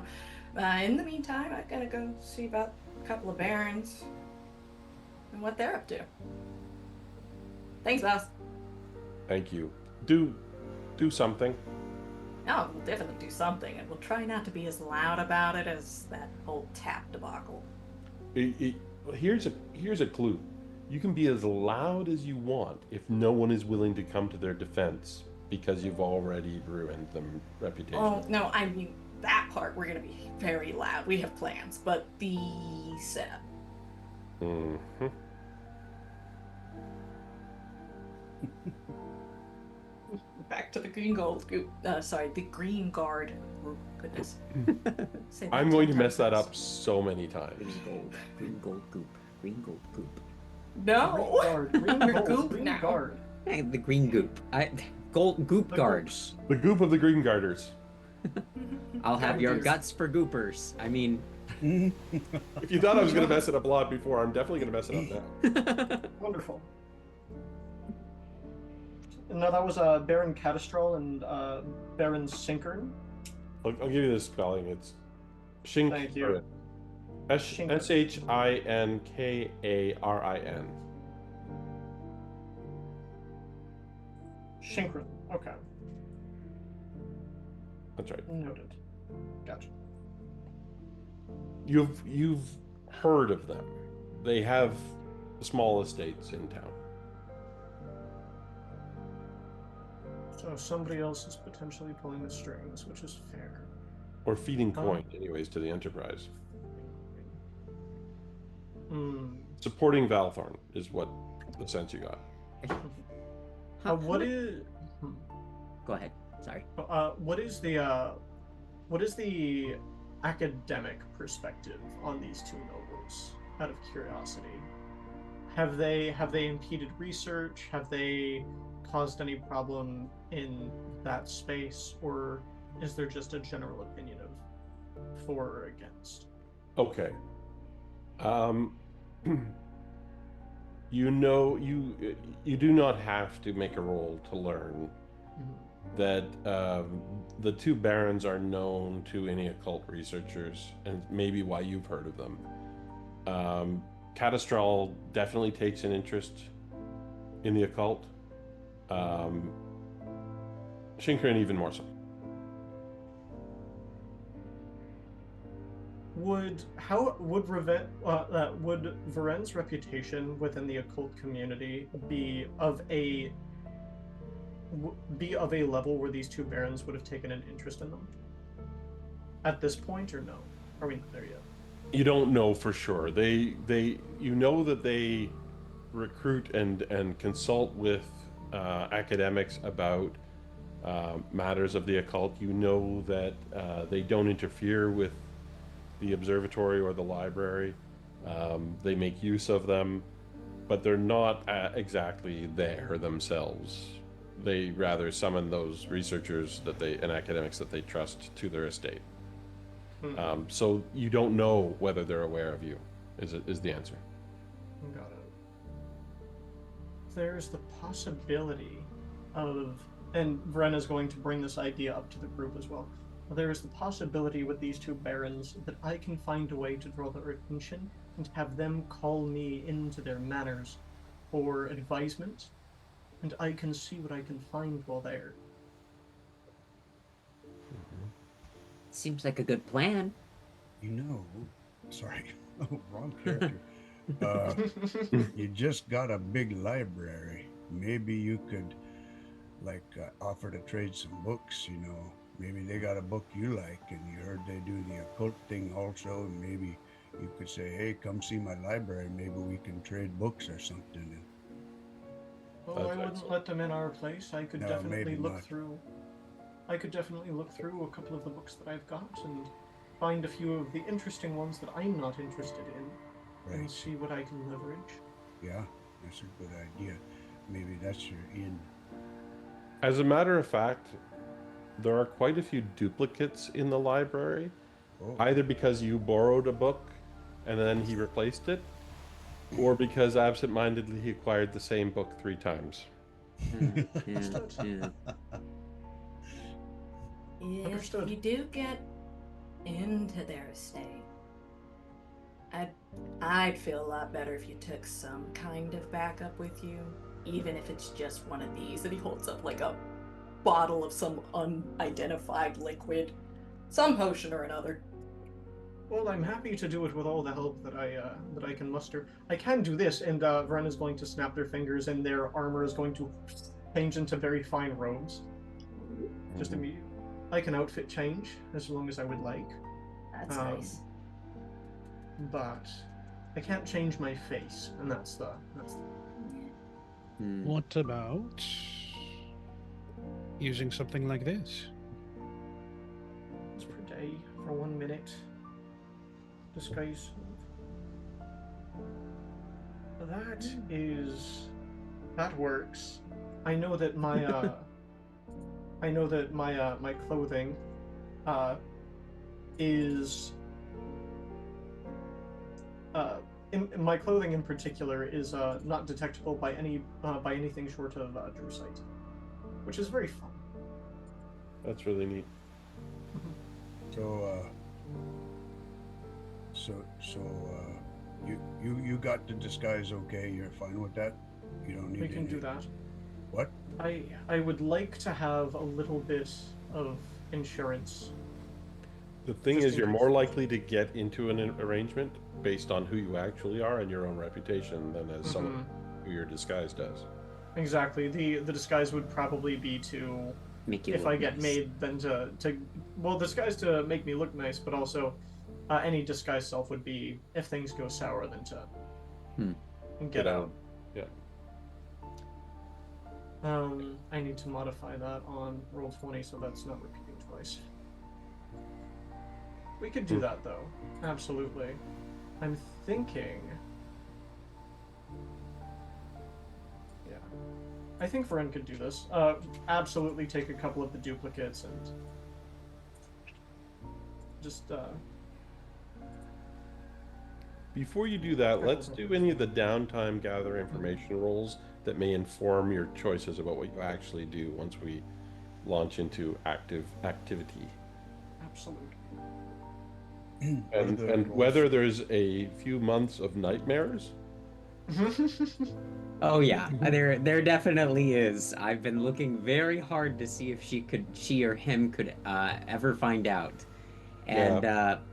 In the meantime, I'm gonna go see about a couple of barons and what they're up to. Thanks, boss. Thank you. Do something. Oh, we'll definitely do something, and we'll try not to be as loud about it as that whole tap debacle. Here's a clue. You can be as loud as you want if no one is willing to come to their defense because you've already ruined their reputation. Oh, no, I mean, that part we're gonna be very loud. We have plans, but the setup. Mm-hmm. Back to the green gold goop. The green guard. Oh, goodness. Say that I'm 10 going to mess times that fast. up so many times. Green gold goop, green gold goop. No! Guard, green You're gold, goop green now. guard. Hey, the green goop. Gold goop The guards. The goop of the Green Garters. I'll have your Guards. guts for goopers. I mean, If you thought I was going to mess it up a lot before, I'm definitely going to mess it up now. Wonderful. No, that was Baron Catastral and Baron Sinkern. I'll give you the spelling. It's Shink. Thank you. Shinkern. Shinkarin. Shinkern. Okay, That's right. noted. Gotcha. You've heard of them. They have small estates in town. So somebody else is potentially pulling the strings, which is fair. Or feeding coin, anyways, to the Enterprise. Hmm. Supporting Valthorn is what the sense you got. What is? Go ahead. Sorry. What is the academic perspective on these two nobles? Out of curiosity, have they impeded research? Have they caused any problem in that space, or is there just a general opinion of for or against? Okay. You do not have to make a roll to learn that the two barons are known to any occult researchers, and maybe why you've heard of them. Catastral definitely takes an interest in the occult. Shinkrin even more so. Would Varen's reputation within the occult community be of a level where these two barons would have taken an interest in them? At this point, or no? Are we not there yet? You don't know for sure. You know that they recruit and consult with academics about matters of the occult. You know that they don't interfere with the observatory or the library. They make use of them, but they're not exactly there themselves. They rather summon those researchers and academics that they trust to their estate. So you don't know whether they're aware of you, is the answer. Got it. There's the possibility of, and Varen is going to bring this idea up to the group as well. There is the possibility with these two barons that I can find a way to draw their attention and have them call me into their manors for advisement, and I can see what I can find while there. Seems like a good plan. You know, sorry, oh, wrong character. You just got a big library. Maybe you could, offer to trade some books, you know. Maybe they got a book you like, and you heard they do the occult thing also, and maybe you could say, hey, come see my library. Maybe we can trade books or something. Well, I wouldn't let them in our place. I could No, definitely maybe look not. through. I could definitely look through a couple of the books that I've got and find a few of the interesting ones that I'm not interested in, and Right. see what I can leverage. Yeah, that's a good idea. Maybe that's your in. As a matter of fact, there are quite a few duplicates in the library, Oh, either because you borrowed a book and then he replaced it, or because absentmindedly he acquired the same book 3 times. Yeah. If Understood. you do get into their estate, I'd feel a lot better if you took some kind of backup with you, even if it's just one of these. And he holds up like a bottle of some unidentified liquid, some potion or another. Well, I'm happy to do it with all the help that I can muster. I can do this, and Varen is going to snap their fingers, and their armor is going to change into very fine robes. Just immediately. I can outfit change as long as I would like, That's Um, nice. but I can't change my face, and that's the. Hmm. What about using something like this? Once per day for 1 minute. Disguise. That works. I know that my my clothing is my clothing in particular is not detectable by anything short of Drew sight, which is very fun. That's really neat. You got the disguise okay? You're fine with that? You don't need We can any- do that. What? I would like to have a little bit of insurance. The thing Just is, in you're case. more likely to get into an arrangement based on who you actually are and your own reputation than as someone who your disguise does. Exactly. The disguise would probably be to, Make you if look I get nice. made, then disguise to make me look nice, but also any disguise self would be if things go sour, then to get out. Yeah. I need to modify that on Roll20 so that's not repeating twice. We could do that though. Absolutely. I'm thinking. Yeah. I think Varen could do this. Absolutely take a couple of the duplicates and just Before you do that, let's do any of the downtime gather information rolls that may inform your choices about what you actually do once we launch into activity. absolutely. And whether there's a few months of nightmares Oh yeah, there definitely is. I've been looking very hard to see if she or him could ever find out. And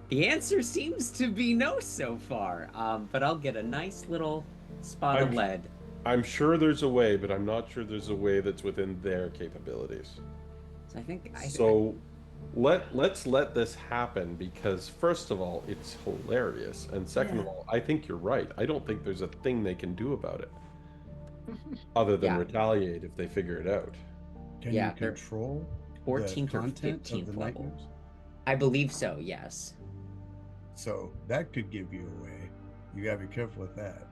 the answer seems to be no so far. But I'll get a nice little spot of I'm- lead. I'm sure there's a way, but I'm not sure there's a way that's within their capabilities. So I think So let's let this happen because first of all, it's hilarious, and second of Yeah. all, I think you're right. I don't think there's a thing they can do about it other than Yeah. retaliate if they figure it out. Can Yeah, you they're control 14th the or content of 15th the level. nightmares? I believe so, yes. So that could give you away. You gotta be careful with that.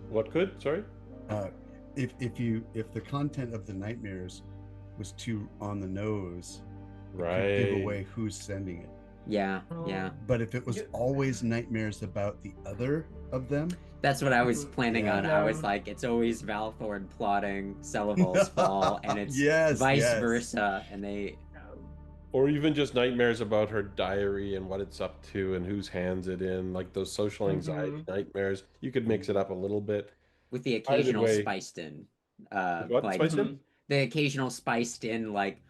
What could? Sorry? If the content of the nightmares was too on the nose, it could give Right. away who's sending it. Yeah, yeah. But if it was Yeah. always nightmares about the other of them, That's what I was planning on. I was Yeah. like, it's always Valthorn plotting Celavol's fall, and it's Yes, vice yes. versa, and they Or even just nightmares about her diary and what it's up to and whose hands it in, like those social anxiety nightmares. You could mix it up a little bit. with the Either occasional way- spiced in, What? like Spiced in? the occasional spiced in, like,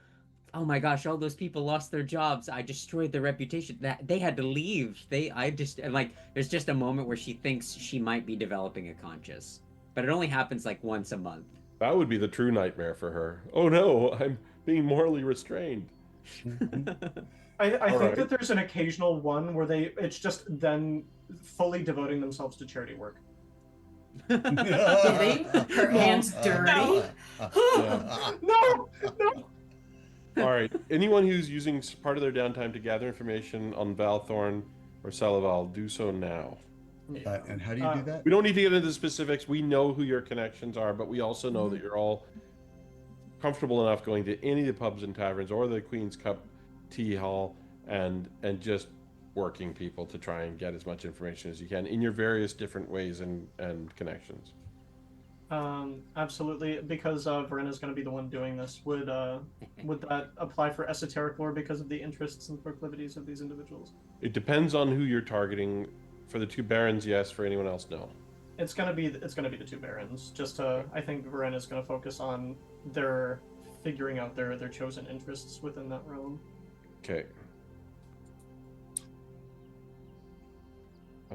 oh my gosh, all those people lost their jobs. I destroyed their reputation. That they had to leave. And like, there's just a moment where she thinks she might be developing a conscience, but it only happens like once a month. That would be the true nightmare for her. Oh no, I'm being morally restrained. I think Alright. that there's an occasional one where it's just them fully devoting themselves to charity work. Getting her hands dirty. No! All right. Anyone who's using part of their downtime to gather information on Valthorn or Salaval, do so now. and how do you do that? We don't need to get into the specifics. We know who your connections are, but we also know that you're all comfortable enough going to any of the pubs and taverns or the Queen's Cup Tea Hall and just working people to try and get as much information as you can in your various different ways and connections. Absolutely, because Verena's going to be the one doing this. Would that apply for esoteric lore because of the interests and proclivities of these individuals? It depends on who you're targeting. For the two barons, yes. For anyone else, no. It's gonna be the two barons. I think Verena's going to focus on their figuring out their chosen interests within that realm. Okay.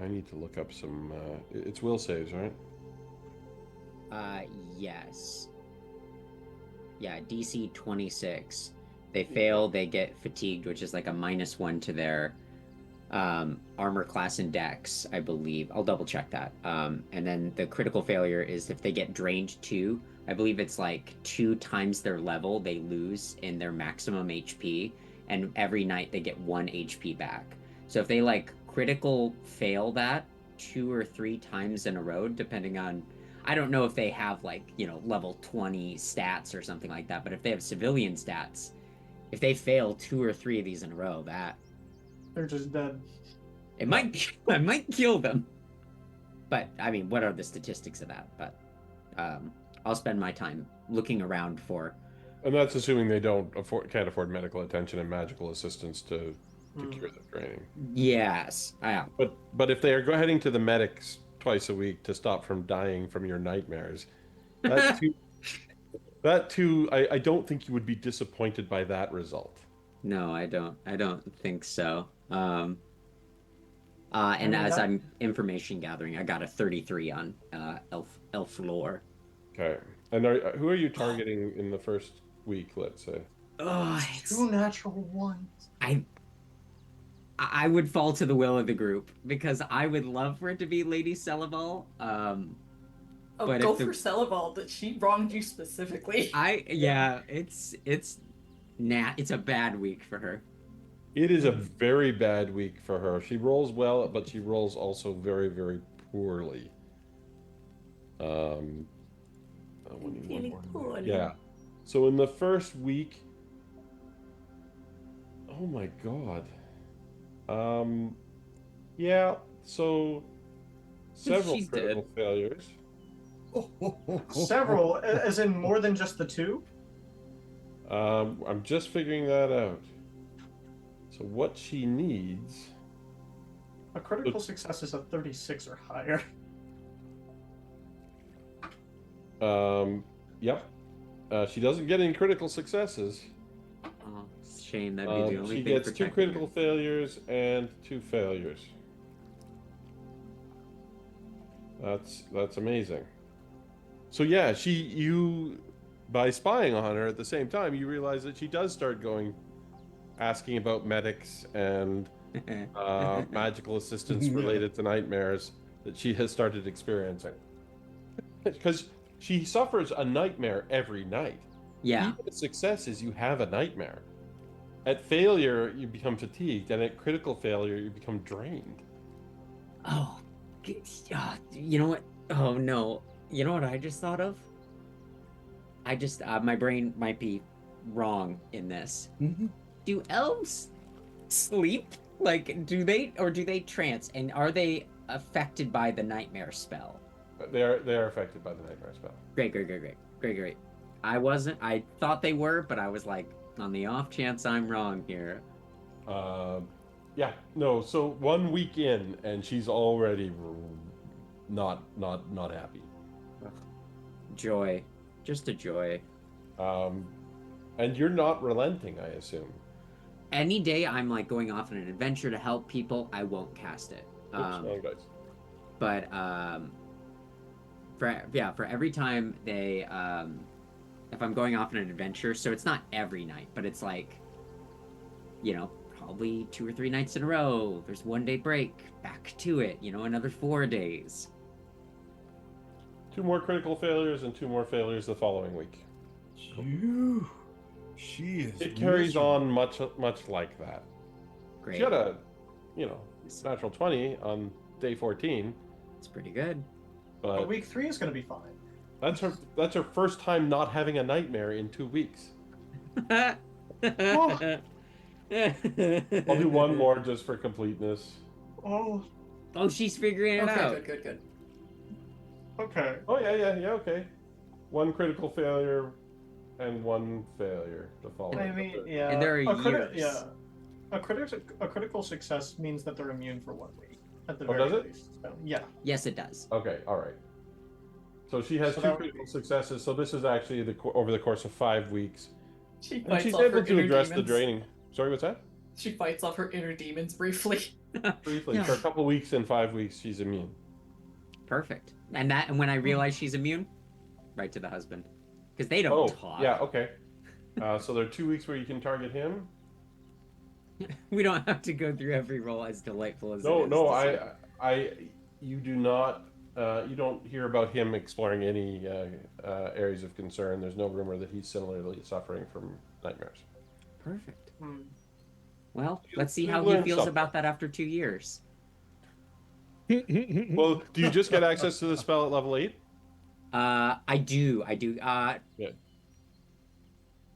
I need to look up some. It's will saves, right? Yes. Yeah, DC 26. They fail, they get fatigued, which is like a -1 to their armor class and dex, I believe. I'll double check that. And then the critical failure is if they get drained 2. I believe it's like 2 times their level they lose in their maximum HP, and every night they get 1 HP back. So if they like critical fail that 2 or 3 times in a row, depending on, I don't know if they have like, level 20 stats or something like that, but if they have civilian stats, if they fail 2 or 3 of these in a row, that They're just dead. it might kill them. But I mean, what are the statistics of that? But I'll spend my time looking around for. And that's assuming they can't afford medical attention and magical assistance to cure the training. Yes. But if they are heading to the medics twice a week to stop from dying from your nightmares, that too, I don't think you would be disappointed by that result. No, I don't think so. And mean, as that- I'm information gathering, I got a 33 on elf lore. Okay. And who are you targeting in the first week, let's say? Oh, Two natural ones. I would fall to the will of the group because I would love for it to be Lady Celaval. Oh, But go if the- for Celaval, that she wronged you specifically. It's a bad week for her. It is a very bad week for her. She rolls well, but she rolls also very, very poorly. Feeling poorly. Yeah. So in the first week, oh my god. Yeah. So several She's critical failures. Several, as in more than just the 2. I'm just figuring that out. So what she needs A critical success is a 36 or higher. Yep. She doesn't get any critical successes. Oh, shame. That'd be the only She thing gets 2 protecting critical her. failures and 2 failures. That's amazing. So yeah, by spying on her at the same time, you realize that she does start asking about medics and magical assistance related to nightmares that she has started experiencing. Because she suffers a nightmare every night. Yeah. Even at successes, you have a nightmare. At failure, you become fatigued, and at critical failure, you become drained. Oh, you know what? Oh no. You know what I just thought of? I just my brain might be wrong in this. Mhm. Do elves sleep? Like, do they trance? And are they affected by the nightmare spell? They are affected by the nightmare spell. Great. I thought they were, but I was like, on the off chance I'm wrong here. Yeah, no. So 1 week in, and she's already not happy. Joy, just a joy. And you're not relenting, I assume. Any day I'm like going off on an adventure to help people, I won't cast it. Oops, wrong dice. But for every time they if I'm going off on an adventure, so it's not every night, but it's like, you know, probably 2 or 3 nights in a row. There's 1 day break, back to it, you know, another 4 days. 2 more critical failures and 2 more failures the following week. She is. It carries miserable. on much like that. Great. She had a, natural 20 on day 14, It's pretty good. but Week 3 is going to be fine. that's her first time not having a nightmare in 2 weeks. I'll do 1 more just for completeness. Oh, Oh, she's figuring it out. Okay, good. okay. Oh yeah, okay. 1 critical failure and 1 failure the following. I mean, yeah. And there are years. years. Yeah. A critical success means that they're immune for 1 week. At the Oh, very does it? least. So, yeah. Yes, it does. Okay, all right. So she has So 2 that would critical be- successes. So this is actually over the course of 5 weeks, She and fights she's off her able to inner address the demons. draining. Sorry, what's that? She fights off her inner demons briefly. Briefly, Yeah. for a couple weeks in 5 weeks, she's immune. Perfect. And when I realize she's immune, right to the husband, because they don't talk. Yeah, okay. So there are 2 weeks where you can target him. We don't have to go through every roll, as delightful as it No, is no, to see. you do not. You don't hear about him exploring any areas of concern. There's no rumor that he's similarly suffering from nightmares. Perfect. Hmm. Well, You- let's see you how he learned feels something. about that after 2 years. Well, do you just get access to the spell at level 8? I do. Good.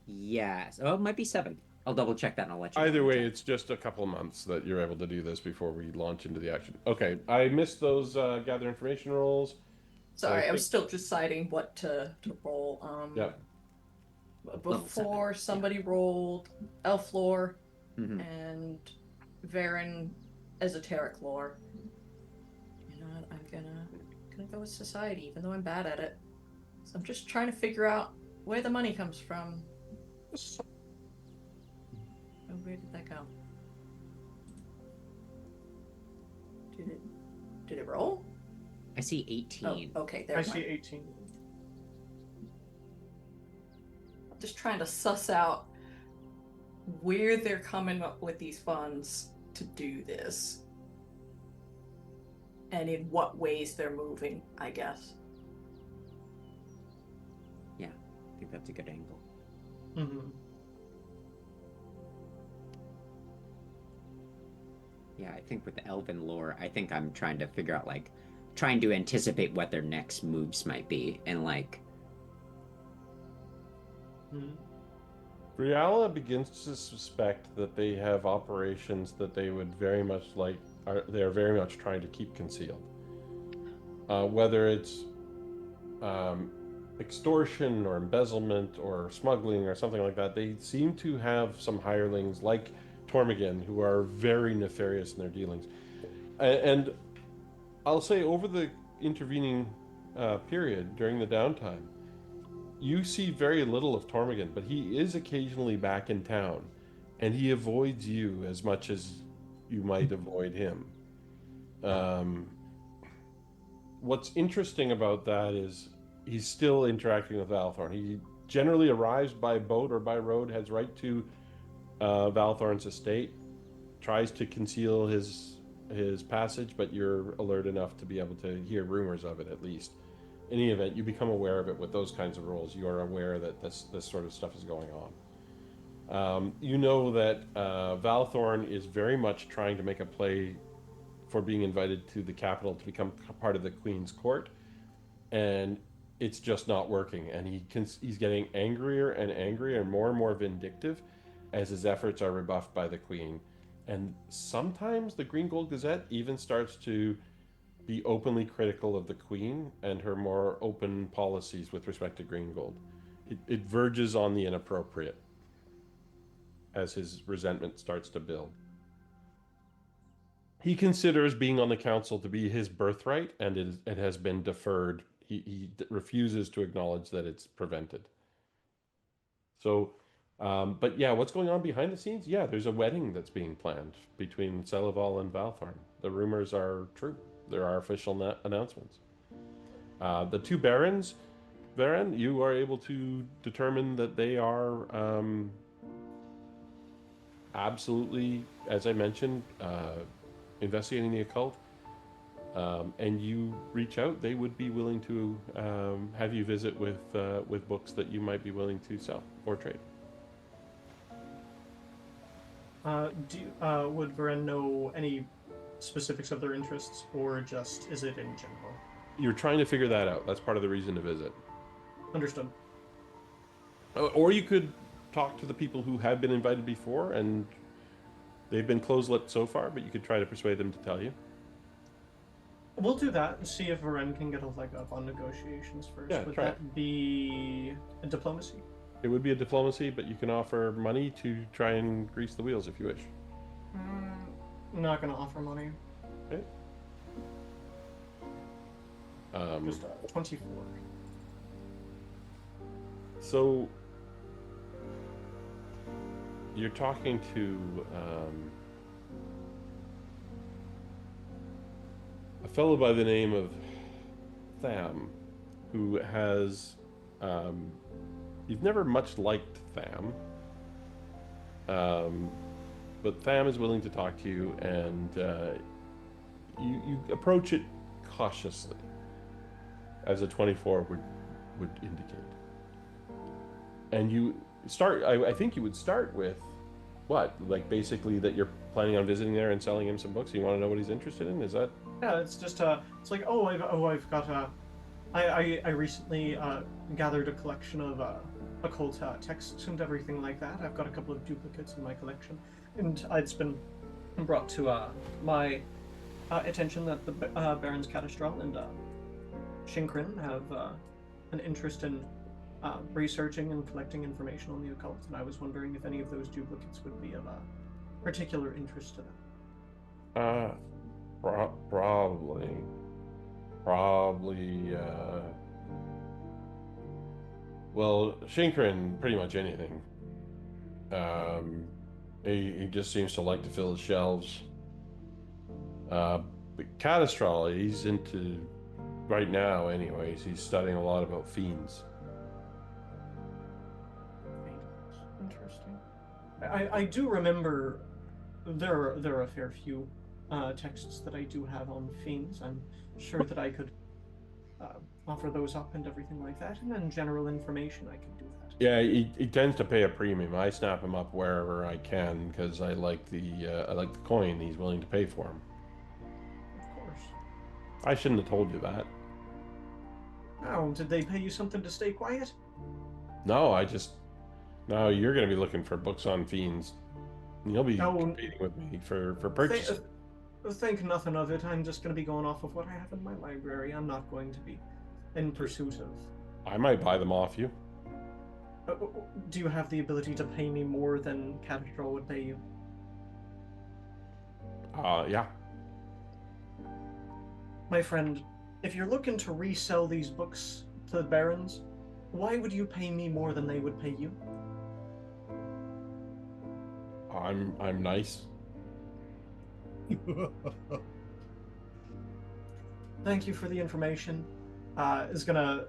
Yes. Oh, it might be 7. I'll double check that and I'll let you know. Either way, it's just a couple of months that you're able to do this before we launch into the action. Okay, I missed those gather information rolls. Sorry, I was think- still deciding what to roll. Yeah. Level 7, Before somebody rolled elf lore Mhm. and Varen esoteric lore. You know what? I'm gonna go with society, even though I'm bad at it. So I'm just trying to figure out where the money comes from. Oh, where did that go? Did it roll? I see 18. Oh, okay, there. I see 18. I'm just trying to suss out where they're coming up with these funds to do this. And in what ways they're moving, I guess. I think that's a good angle. Mm-hmm. Yeah, I think with the elven lore, I think I'm trying to figure out, like, trying to anticipate what their next moves might be, and like, Briala begins to suspect that they have operations that they would very much they are very much trying to keep concealed. Whether it's extortion or embezzlement or smuggling or something like that, they seem to have some hirelings like Tormigan who are very nefarious in their dealings. And I'll say over the intervening period during the downtime, you see very little of Tormigan, but he is occasionally back in town, and he avoids you as much as you might avoid him. What's interesting about that is he's still interacting with Valthorn. He generally arrives by boat or by road, heads right to Valthorn's estate, tries to conceal his passage, but you're alert enough to be able to hear rumors of it at least. In any event, you become aware of it with those kinds of roles. You are aware that this sort of stuff is going on. You know that Valthorn is very much trying to make a play for being invited to the capital to become part of the Queen's court, and it's just not working. And he's getting angrier and angrier and more vindictive as his efforts are rebuffed by the Queen. And sometimes the Green Gold Gazette even starts to be openly critical of the Queen and her more open policies with respect to Green Gold. It verges on the inappropriate as his resentment starts to build. He considers being on the council to be his birthright, and it has been deferred. He refuses to acknowledge that it's prevented. So, but yeah, what's going on behind the scenes? Yeah, there's a wedding that's being planned between Celaval and Valthorn. The rumors are true. There are official announcements. The two barons, Baron, you are able to determine that they are absolutely, as I mentioned, investigating the occult. And you reach out, they would be willing to have you visit with books that you might be willing to sell or trade. Would Varen know any specifics of their interests, or just is it in general? You're trying to figure that out. That's part of the reason to visit. Understood. Or you could talk to the people who have been invited before, and they've been closed-lipped so far, but you could try to persuade them to tell you. We'll do that and see if Varen can get a leg up on negotiations first. Yeah, Would try that be a diplomacy? It would be a diplomacy, but you can offer money to try and grease the wheels if you wish. I'm not going to offer money. Okay. Just 24. So you're talking to a fellow by the name of Tham, who has you've never much liked Tham, but Tham is willing to talk to you, and you approach it cautiously, as a 24 would indicate. And you start, I think you would start with what? Like basically that you're planning on visiting there and selling him some books. You want to know what he's interested in? Is that? Yeah, it's just it's like, I've got I recently gathered a collection of occult texts and everything like that. I've got a couple of duplicates in my collection, and it's been brought to my attention that the Barons Catastral and Shinkrin have an interest in researching and collecting information on the occult, and I was wondering if any of those duplicates would be of particular interest to them. Probably. Well, Shinkrin, pretty much anything. He just seems to like to fill his shelves. But Catastral, he's into, right now anyways, he's studying a lot about fiends. Interesting. I do remember there are a fair few texts that I do have on fiends. I'm sure that I could offer those up and everything like that, and then general information I could do that. Yeah, he tends to pay a premium. I snap him up wherever I can because I like the coin he's willing to pay for him. Of course. I shouldn't have told you that. Oh, did they pay you something to stay quiet? No, no, you're going to be looking for books on fiends. You'll be competing with me for purchases. Think nothing of it. I'm just going to be going off of what I have in my library. I'm not going to be in pursuit of... I might buy them off you. Do you have the ability to pay me more than Catastral would pay you? Yeah. My friend, if you're looking to resell these books to the barons, why would you pay me more than they would pay you? I'm nice. Thank you for the information. Is gonna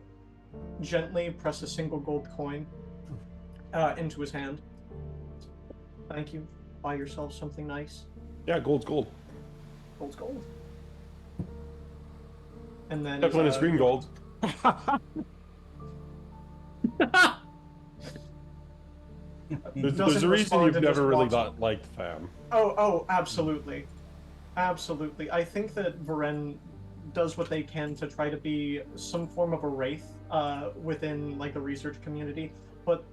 gently press a single gold coin into his hand. Thank you. Buy yourself something nice. Yeah, gold's gold. Gold's gold. And then Except when it's green gold. There's a reason you've never really liked Fam. Oh, absolutely. Absolutely. I think that Varen does what they can to try to be some form of a wraith within like the research community, but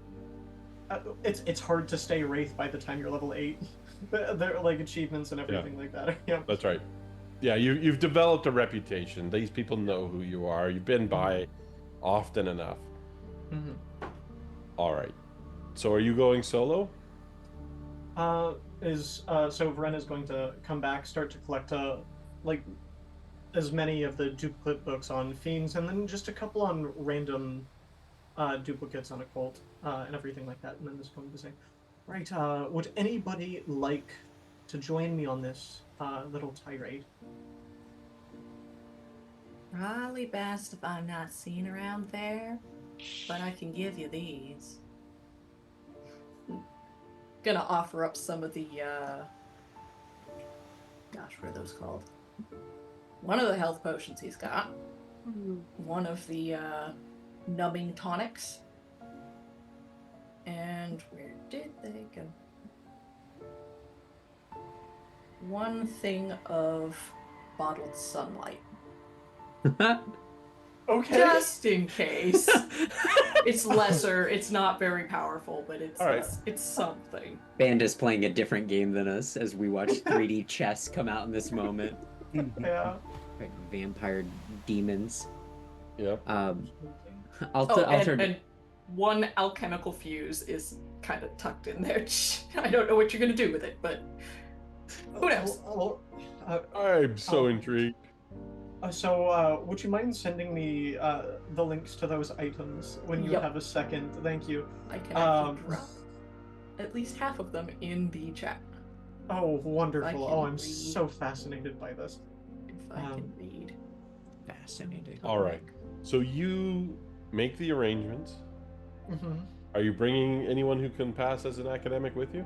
it's hard to stay wraith by the time you're level 8. They're like achievements and everything like that. Yeah. That's right. Yeah, you've developed a reputation. These people know who you are. You've been by often enough. Mm-hmm. All right. So are you going solo? So Varen is going to come back, start to collect like as many of the duplicate books on fiends, and then just a couple on random duplicates on occult and everything like that. And then just going to say, right, would anybody like to join me on this little tirade? Probably best if I'm not seen around there, but I can give you these. Gonna offer up some of the, gosh, what are those called? One of the health potions he's got. One of the, numbing tonics. And where did they go? One thing of bottled sunlight. Okay. Just in case. It's lesser, it's not very powerful, but it's, All right. it's something. Banda's playing a different game than us as we watch 3D chess come out in this moment. Yeah. Like vampire demons. Yep. I'll and, turn. and one alchemical fuse is kind of tucked in there. I don't know what you're gonna do with it, but who knows? I'm so intrigued. Would you mind sending me the links to those items when you Yep. have a second? Thank you. I can actually drop at least half of them in the chat. Oh, wonderful. can Oh, I'm read. so fascinated by this. If I can read. Fascinating. All right. So you make the arrangements. Mm-hmm. Are you bringing anyone who can pass as an academic with you?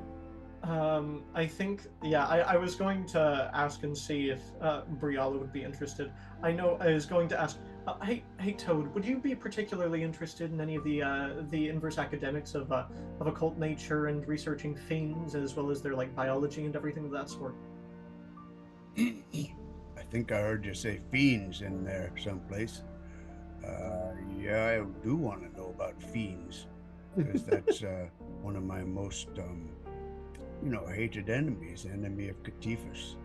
I think, yeah, I was going to ask and see if Briala would be interested. I was going to ask, hey Toad, would you be particularly interested in any of the inverse academics of occult nature and researching fiends, as well as their like biology and everything of that sort? I think I heard you say fiends in there someplace. Yeah, I do want to know about fiends, because that's one of my most, hated enemies, enemy of Catifus.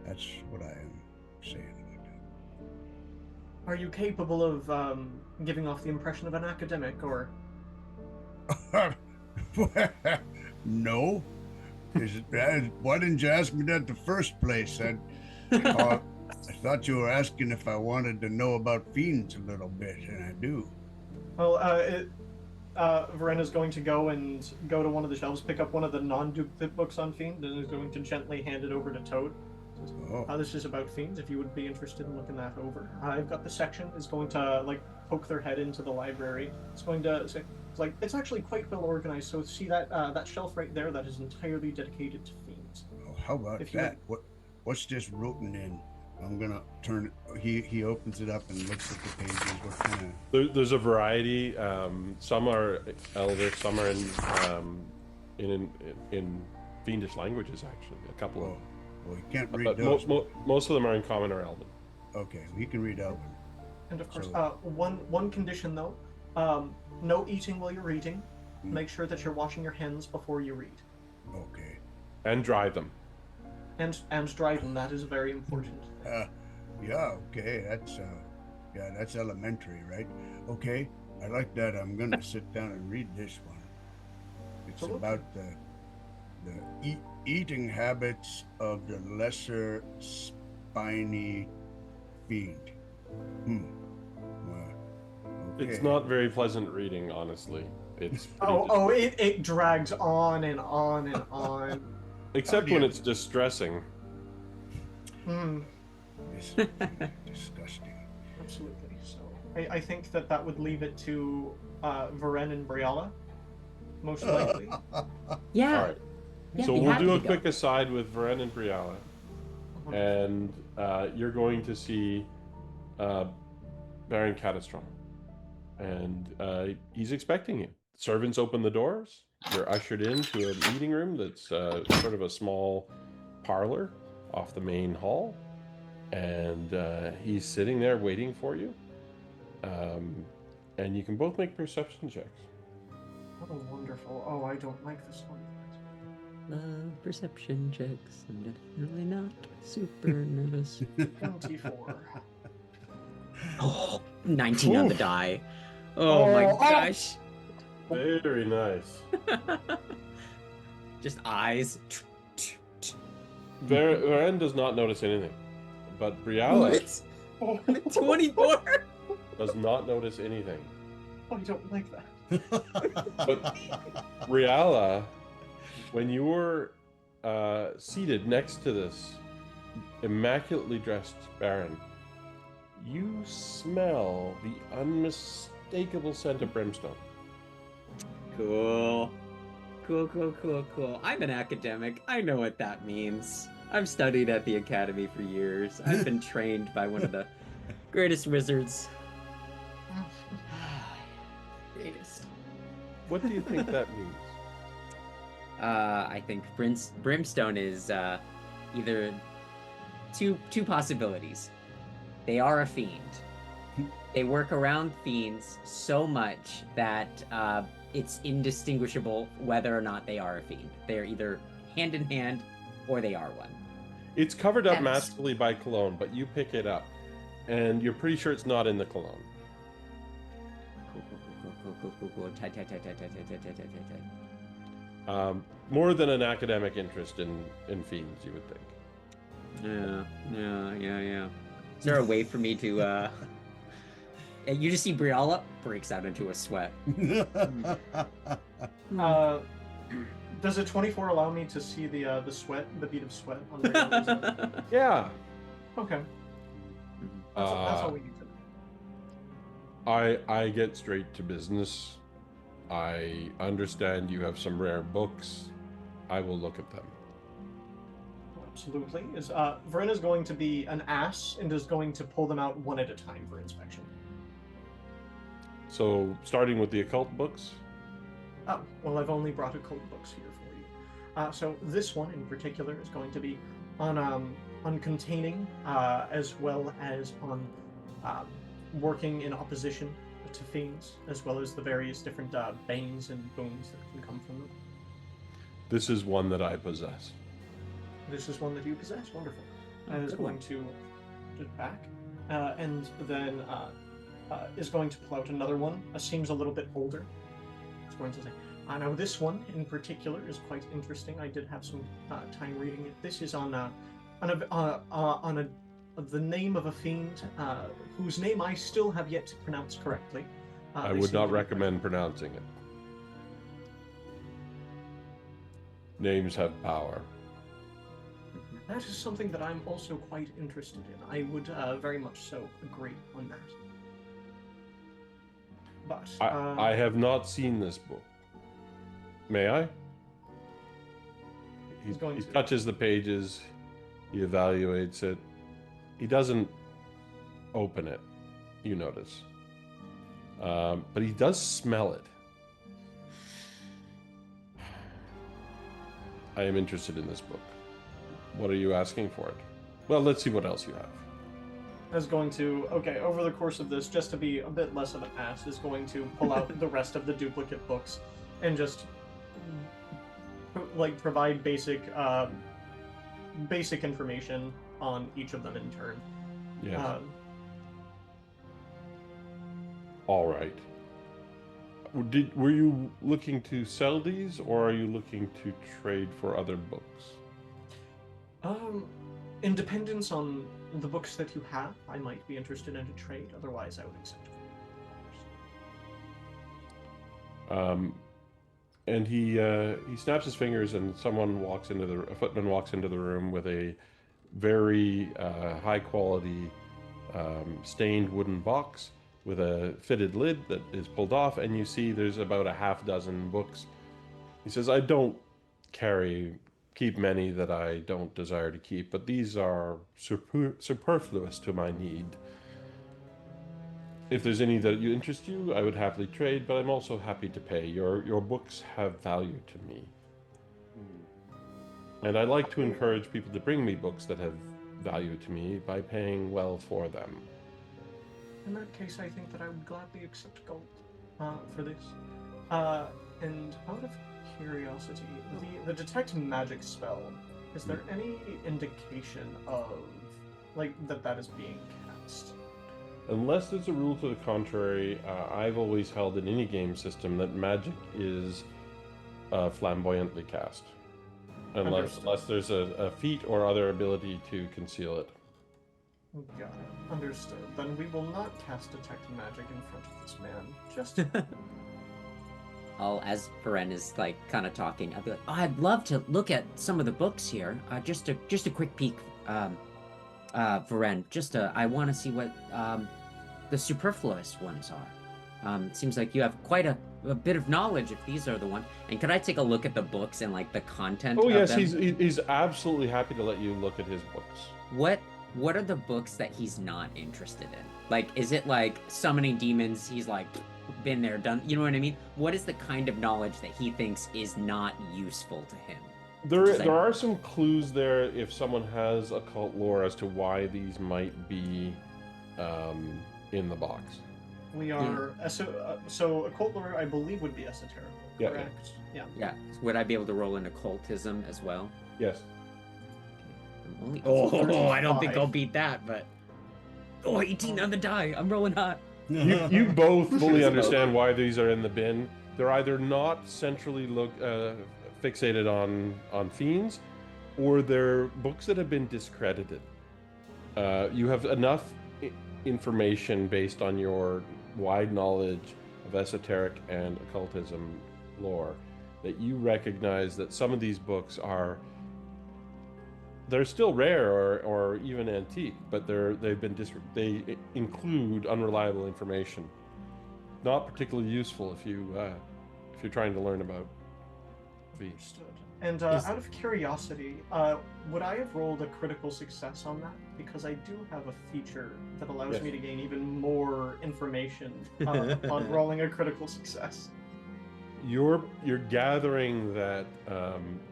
That's what I am saying about that. Are you capable of giving off the impression of an academic, or? No. Why didn't you ask me that the first place? I thought you were asking if I wanted to know about fiends a little bit, and I do. Well, Verena's going to go to one of the shelves, pick up one of the non-duplicate books on fiend, and is going to gently hand it over to Toad. This is about fiends, if you would be interested in looking that over. I've got the section, is going to, poke their head into the library. It's going to say, it's actually quite well organized, so see that shelf right there, that is entirely dedicated to fiends. Oh, how about that? What's this written in? I'm gonna turn it. He opens it up and looks at the pages. What kind of? There's a variety. Some are Elvish, some are in fiendish languages. Actually, a couple of. Well, he can't read But those. most of them are in Common or Elven. Okay, he can read Elven. And of course, So- one condition though, no eating while you're reading. Make sure that you're washing your hands before you read. Okay. And dry them. And dry them. That is very important. Yeah. Okay. That's elementary, right? Okay. I like that. I'm gonna sit down and read this one. It's about the eating habits of the lesser spiny fiend. Well, It's okay. not very pleasant reading, honestly. It's pretty It drags on and on and on. except Oh, when dear. it's distressing. Mm, This is disgusting. absolutely. So I think that would leave it to Varen and Briella, most likely. Yeah. All right. Yeah, So be we'll happy do a to go. quick aside with Varen and Briella, and you're going to see Baron Catastrom, and he's expecting you. Servants open the doors. You're ushered into a meeting room that's sort of a small parlor off the main hall, and he's sitting there waiting for you. And you can both make perception checks. Oh, wonderful. Oh, I don't like this one. Perception checks. I'm definitely not super nervous. 24. Oh, 19 on the Oof. die. Oh my Oh. gosh. Very nice. Just eyes. Varen does not notice anything, but Briella What? 24? does not notice anything. I don't like that. But Briella, when you were seated next to this immaculately dressed Baron, you smell the unmistakable scent of brimstone. Cool. Cool. I'm an academic. I know what that means. I've studied at the academy for years. I've been trained by one of the greatest wizards. Greatest. What do you think that means? I think brimstone is either two possibilities. They are a fiend. They work around fiends so much that it's indistinguishable whether or not they are a fiend. They're either hand in hand or they are one. It's covered up Yes. masterfully by cologne, but you pick it up, and you're pretty sure it's not in the cologne. Cool. Tight. More than an academic interest in fiends, you would think. Yeah. Is there a way for me to you just see Briella breaks out into a sweat. Does a 24 allow me to see the sweat, the bead of sweat on the Yeah. Okay. That's all we need to know. I get straight to business. I understand you have some rare books. I will look at them. Absolutely. Varen is going to be an ass and is going to pull them out one at a time for inspection. So, starting with the occult books. Oh, well, I've only brought occult books here for you. So this one in particular is going to be on containing, as well as on working in opposition to fiends, as well as the various different banes and boons that can come from them. This is one that I possess. This is one that you possess. Wonderful. I was Good one. going to put it back, and then is going to pull out another one. Seems a little bit older. It's going to say, now this one in particular is quite interesting. I did have some time reading it. This is on the name of a fiend whose name I still have yet to pronounce correctly. I They would seem not to be- recommend pronouncing it. Names have power. That is something that I'm also quite interested in. I would very much so agree on that. But I have not seen this book. May I? He's going He to. touches the pages. He evaluates it. He doesn't open it, you notice. But he does smell it. I am interested in this book. What are you asking for it? Well, let's see what else you have. is going to, okay, over the course of this, just to be a bit less of an ass, is going to pull out the rest of the duplicate books and just like provide basic information on each of them in turn. Yes. Uh, All right. Were you looking to sell these, or are you looking to trade for other books? in dependence on the books that you have, I might be interested in a trade. Otherwise, I would accept. And he snaps his fingers, and a footman walks into the room with a very high quality stained wooden box with a fitted lid that is pulled off, and you see there's about a half dozen books. He says, I don't keep many that I don't desire to keep, but these are superfluous to my need. If there's any that interest you, I would happily trade, but I'm also happy to pay. Your books have value to me. And I like to encourage people to bring me books that have value to me by paying well for them. In that case, I think that I would gladly accept gold for this. And out of curiosity, the detect magic spell, is there any indication of that is being cast? Unless there's a rule to the contrary, I've always held in any game system that magic is flamboyantly cast. Unless there's a feat or other ability to conceal it. Got it. Understood. Then we will not cast detect magic in front of this man. Just As Varen is kind of talking, I'll be like, oh, I'd love to look at some of the books here. Just a quick peek, Varen. I want to see what the superfluous ones are. Seems like you have quite a bit of knowledge if these are the ones. And could I take a look at the books and the content? Oh yes, them? he's absolutely happy to let you look at his books. What are the books that he's not interested in? Is it summoning demons? He's been there, done. You know what I mean? What is the kind of knowledge that he thinks is not useful to him? There are some clues there if someone has occult lore as to why these might be in the box. we are so occult lore, I believe, would be esoteric. Yeah. Correct. Yeah. Yeah. Would I be able to roll in occultism as well? Yes. I don't think I'll beat that, but 18 on the die. I'm rolling hot. You both fully understand why these are in the bin. They're either not centrally fixated on fiends, or they're books that have been discredited. You have enough information based on your wide knowledge of esoteric and occultism lore that you recognize that some of these books they're still rare or even antique, but they include unreliable information, not particularly useful if you're trying to learn about fiends. Understood. And out of curiosity, would I have rolled a critical success on that? Because I do have a feature that allows me to gain even more information on rolling a critical success. You're gathering that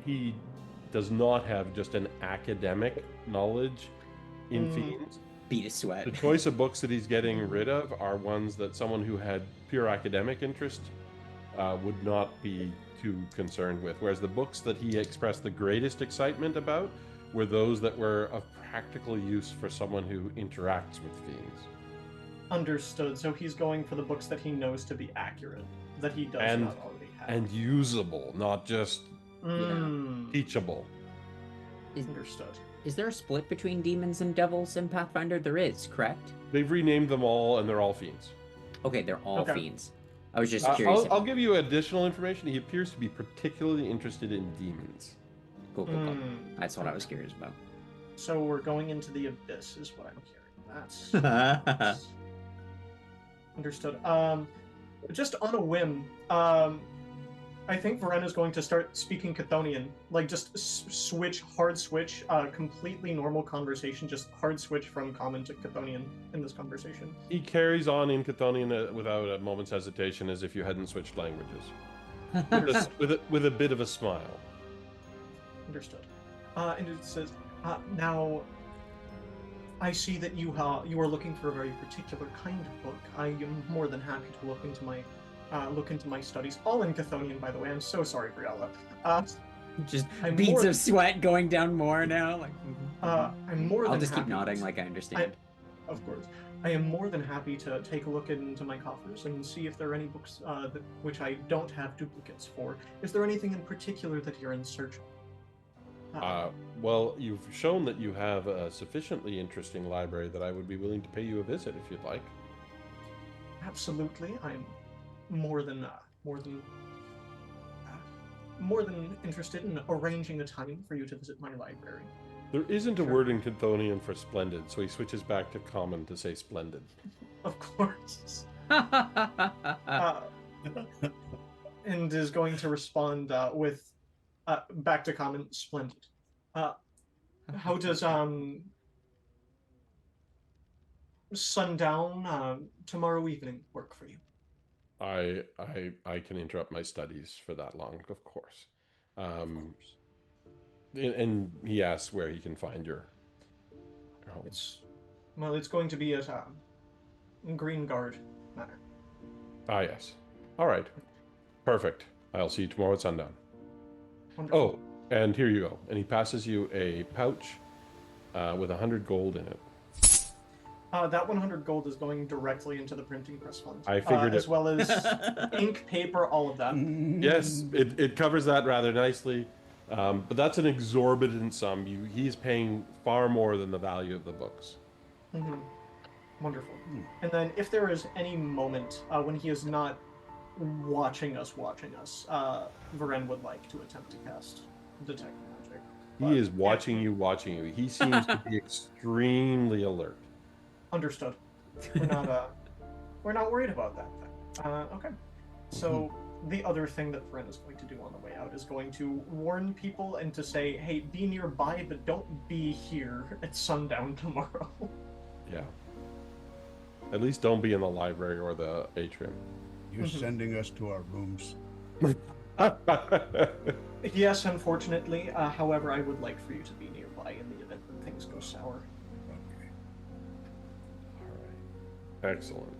he does not have just an academic knowledge in fiends. Beat a sweat. The choice of books that he's getting rid of are ones that someone who had pure academic interest would not be too concerned with, whereas the books that he expressed the greatest excitement about were those that were of practical use for someone who interacts with fiends. Understood. So he's going for the books that he knows to be accurate, that he does not already have. And usable, not just teachable. Understood. Is there a split between demons and devils in Pathfinder? There is, correct? They've renamed them all, and they're all fiends. Okay, they're all fiends. I was just curious. I'll give you additional information. He appears to be particularly interested in demons. Cool. That's what I was curious about. So we're going into the abyss, is what I'm hearing. That's understood. Just on a whim, I think Varen is going to start speaking Chthonian. Just hard switch, completely normal conversation, just hard switch from common to Chthonian in this conversation. He carries on in Chthonian without a moment's hesitation, as if you hadn't switched languages. with a bit of a smile. Understood. And it says, now, I see that you are looking for a very particular kind of book. I am more than happy to look into my studies, all in Chthonian, by the way. I'm so sorry, Briella. Just beads of sweat going down more now. I'm more than I'll just happy keep nodding like I understand. Of course. I am more than happy to take a look into my coffers and see if there are any books which I don't have duplicates for. Is there anything in particular that you're in search of? Well, you've shown that you have a sufficiently interesting library that I would be willing to pay you a visit if you'd like. Absolutely, I'm more than interested in arranging a time for you to visit my library. There isn't a Sure. word in Chthonian for splendid, so he switches back to common to say splendid. Of course. And is going to respond with back to common, splendid. How does sundown tomorrow evening work for you? I can interrupt my studies for that long, of course. And he asks where he can find your home. It's going to be at Green Guard Manor. Ah, yes. All right. Perfect. I'll see you tomorrow at sundown. Wonderful. Oh, and here you go. And he passes you a pouch with 100 gold in it. That 100 gold is going directly into the printing press fund. I figured as it. well as ink, paper, all of that. Yes, it covers that rather nicely. But that's an exorbitant sum. He's paying far more than the value of the books. Mm-hmm. Wonderful. And then if there is any moment when he is not watching us, Varen would like to attempt to cast Detect Magic. He is watching you. He seems to be extremely alert. Understood. We're not worried about that then. Okay. So the other thing that Varen is going to do on the way out is going to warn people and to say, hey, be nearby, but don't be here at sundown tomorrow. Yeah. At least don't be in the library or the atrium. You're sending us to our rooms. Yes, unfortunately. However, I would like for you to be nearby in the event that things go sour. Okay. All right. Excellent.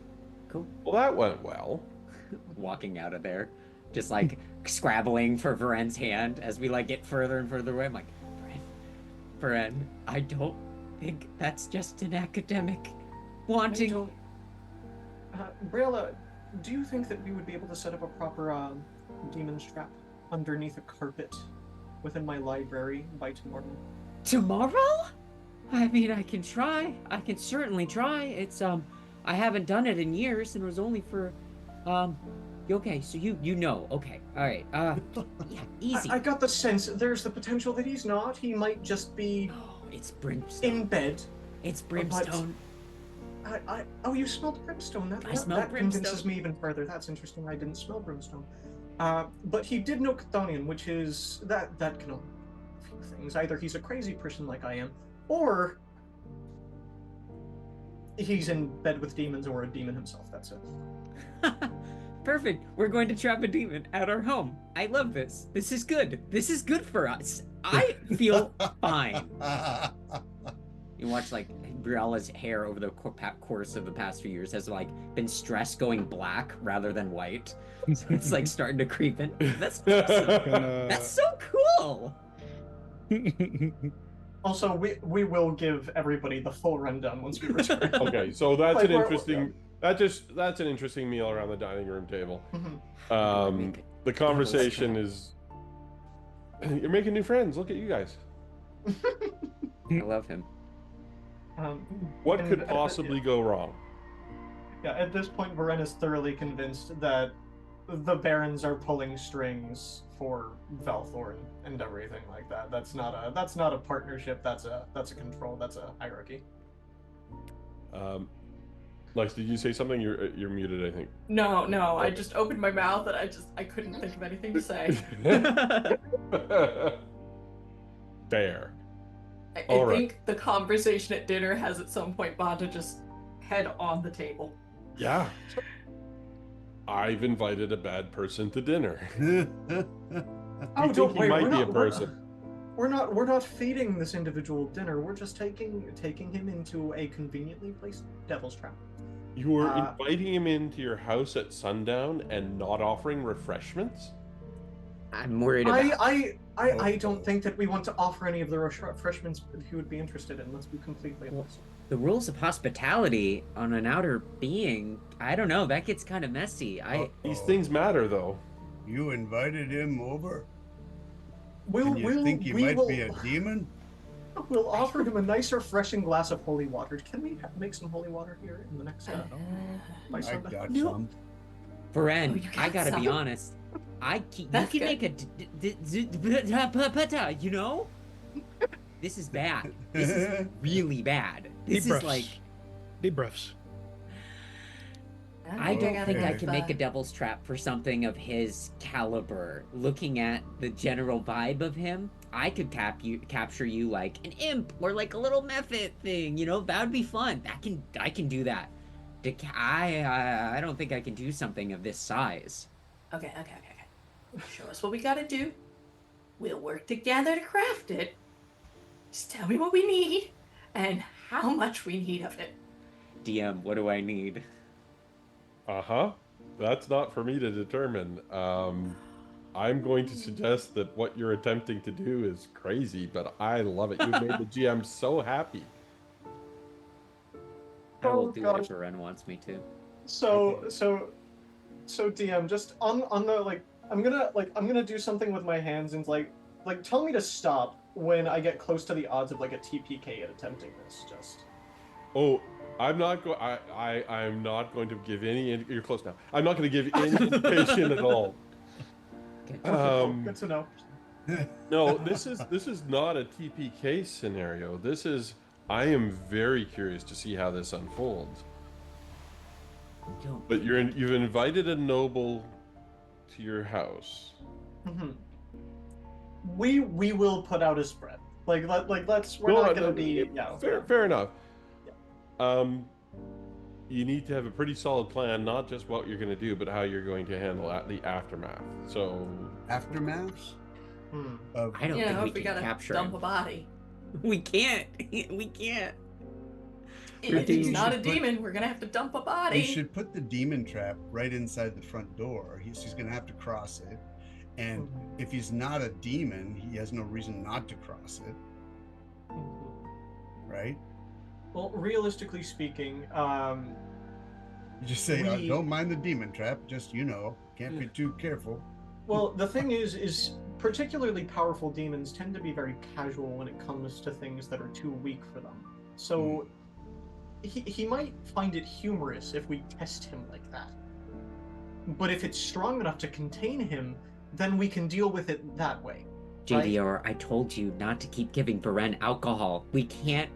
Cool. Well, that went well. Walking out of there, just like scrabbling for Varen's hand as we like get further and further away. I'm like, Varen, I don't think that's just an academic wanting. Briella, do you think that we would be able to set up a proper demon's trap underneath a carpet within my library by tomorrow? Tomorrow? I mean, I can try. I can certainly try. It's I haven't done it in years, and it was only for okay, so you know. Okay. All right. Yeah, easy. I got the sense there's the potential that he's not. He might just be Oh, it's brimstone. in bed. It's brimstone. Oh, you smelled brimstone. I smelled that brimstone. convinces me even further. That's interesting. I didn't smell brimstone. But he did know Chthonian, which is that can only mean a few things. Either he's a crazy person like I am, or he's in bed with demons, or a demon himself. That's it. Perfect. We're going to trap a demon at our home. I love this. This is good. This is good for us. I feel fine. You watch like Briella's hair over the course of the past few years has like been stressed going black rather than white. So it's like starting to creep in. That's awesome. That's so cool. Also, we will give everybody the full rundown once we return. Okay, so that's Like, an we're- interesting. That's an interesting meal around the dining room table. Mhm. The conversation is. You're making new friends. Look at you guys. I love him. What And could possibly go wrong? Yeah, at this point, Varen is thoroughly convinced that the Barons are pulling strings for Valthorn and everything like that. That's not a partnership. That's a control. That's a hierarchy. Lex, did you say something? You're muted, I think. No, I just opened my mouth and I couldn't think of anything to say. Fair. I All right. think the conversation at dinner has at some point gone to just head on the table. Yeah. I've invited a bad person to dinner. Oh, You think he might be a person? We're not feeding this individual dinner. We're just taking him into a conveniently placed devil's trap. You are inviting him into your house at sundown and not offering refreshments? I'm worried about. I don't think that we want to offer any of the refreshments that he would be interested in. Let's be completely honest. The rules of hospitality on an outer being. I don't know. That gets kind of messy. These things matter, though. You invited him over? And you think he might be a demon? We'll offer him a nice, refreshing glass of holy water. Can we make some holy water here in the next? I got No. some. Beren, you got I gotta be some? honest. You That's can good. make a you know? This is bad. This is really bad. This Deep is breaths. like Deep breaths. I don't think I Okay. can make a devil's trap for something of his caliber. Looking at the general vibe of him, I could capture you like an imp or like a little method thing. You know, that would be fun. I can do that. I don't think I can do something of this size. Okay. Show us what we gotta do. We'll work together to craft it. Just tell me what we need and how much we need of it. DM, what do I need? Uh-huh. That's not for me to determine. I'm going to suggest that what you're attempting to do is crazy, but I love it. You've made the GM so happy. I will Oh, do gosh. whatever Ren wants me to. So DM, just on the I'm gonna do something with my hands and like tell me to stop when I get close to the odds of like a TPK at attempting this. Just Oh, I'm not going. I'm not going to give any. You're close now. I'm not going to give any indication at all. Okay. good to know. No, this is not a TPK scenario. This is. I am very curious to see how this unfolds. But you've invited a noble to your house. Mhm. We will put out a spread. We're not gonna be fair enough. You need to have a pretty solid plan, not just what you're going to do, but how you're going to handle the aftermath. So Aftermaths? Hmm. Of, I don't You know, think if we we can gotta capture dump him. a body. We can't. We can't. If think he's we not a should put- demon, we're gonna have to dump a body. we should put the demon trap right inside the front door. He's going to have to cross it. And if he's not a demon, he has no reason not to cross it, right? Well, realistically speaking, You just say, We- don't mind the demon trap. Just, can't be too careful. well, the thing is particularly powerful demons tend to be very casual when it comes to things that are too weak for them. So he might find it humorous if we test him like that. But if it's strong enough to contain him, then we can deal with it that way. JDR, I told you not to keep giving Beren alcohol. We can't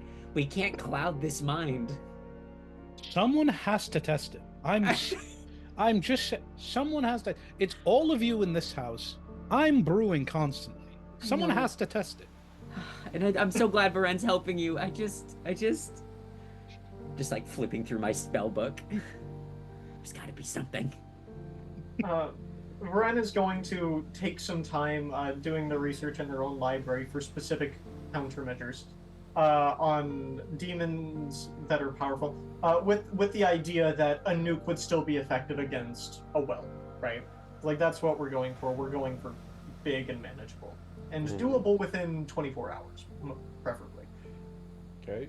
cloud this mind. Someone has to test it. I'm just someone has to. It's all of you in this house. I'm brewing constantly. Someone know. has to test it. And I'm so glad Beren's helping you. I just like flipping through my spell book. There's got to be something. Ren is going to take some time doing the research in their own library for specific countermeasures on demons that are powerful, with the idea that a nuke would still be effective against a well, right? Like that's what we're going for. We're going for big and manageable and doable within 24 hours, preferably. Okay.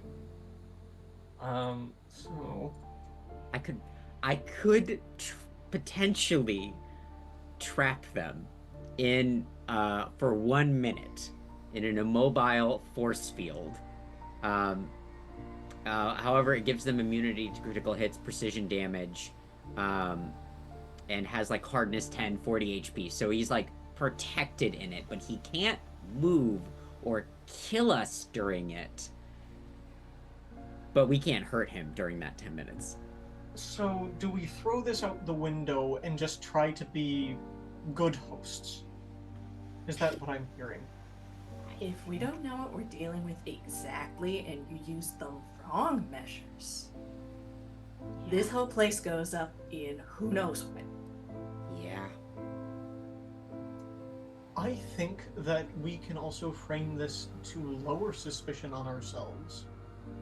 So I could potentially trap them in for 1 minute in an immobile force field. However, it gives them immunity to critical hits, precision damage, and has like hardness 10, 40 HP. So he's like protected in it, but he can't move or kill us during it. But we can't hurt him during that 10 minutes. So, do we throw this out the window and just try to be good hosts? Is that what I'm hearing? If we don't know what we're dealing with exactly and you use the wrong measures, this whole place goes up in who knows when. Yeah. I think that we can also frame this to lower suspicion on ourselves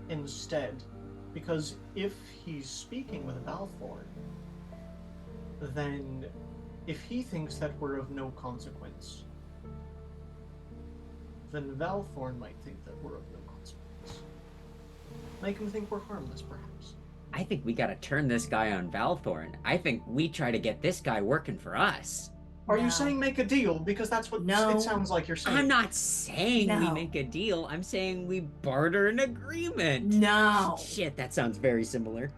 instead. Because if he's speaking with Valthorn, then if he thinks that we're of no consequence, then Valthorn might think that we're of no consequence. Make him think we're harmless, perhaps. I think we gotta turn this guy on Valthorn. I think we try to get this guy working for us. Are you No. saying make a deal? Because that's what No. it sounds like you're saying. I'm not saying we No. make a deal. I'm saying we barter an agreement. No. Shit, that sounds very similar.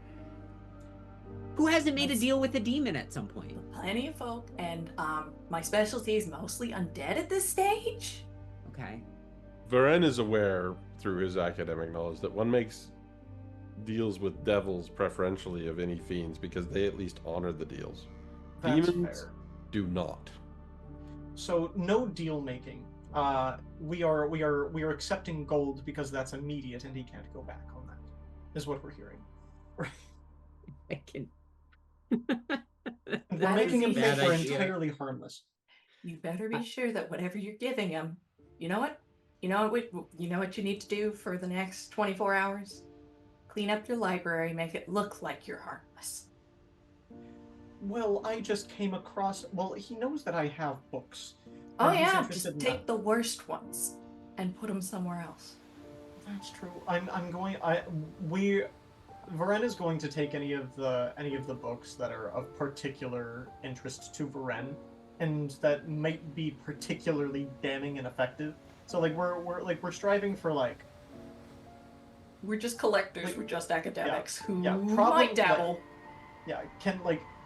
Who hasn't made a Let's- deal with a demon at some point? Plenty of folk, and my specialty is mostly undead at this stage. Okay. Varen is aware through his academic knowledge that one makes deals with devils preferentially of any fiends because they at least honor the deals. That's Demons fair. do not. So no deal making. We are accepting gold because that's immediate and he can't go back on that. Is what we're hearing. I can. We're That making is him a think bad we're idea. entirely harmless. You better be sure that whatever you're giving him, you know what? You know what you need to do for the next 24 hours? Clean up your library, make it look like you're harmless. Well, I just came across. Well, he knows that I have books. Oh and he's yeah, interested just in take that. the worst ones and put them somewhere else. That's true. Varen is going to take any of the books that are of particular interest to Varen, and that might be particularly damning and effective. So like we're striving for like. We're just collectors. Like- we're just academics who yeah, might probably, dabble. Yeah,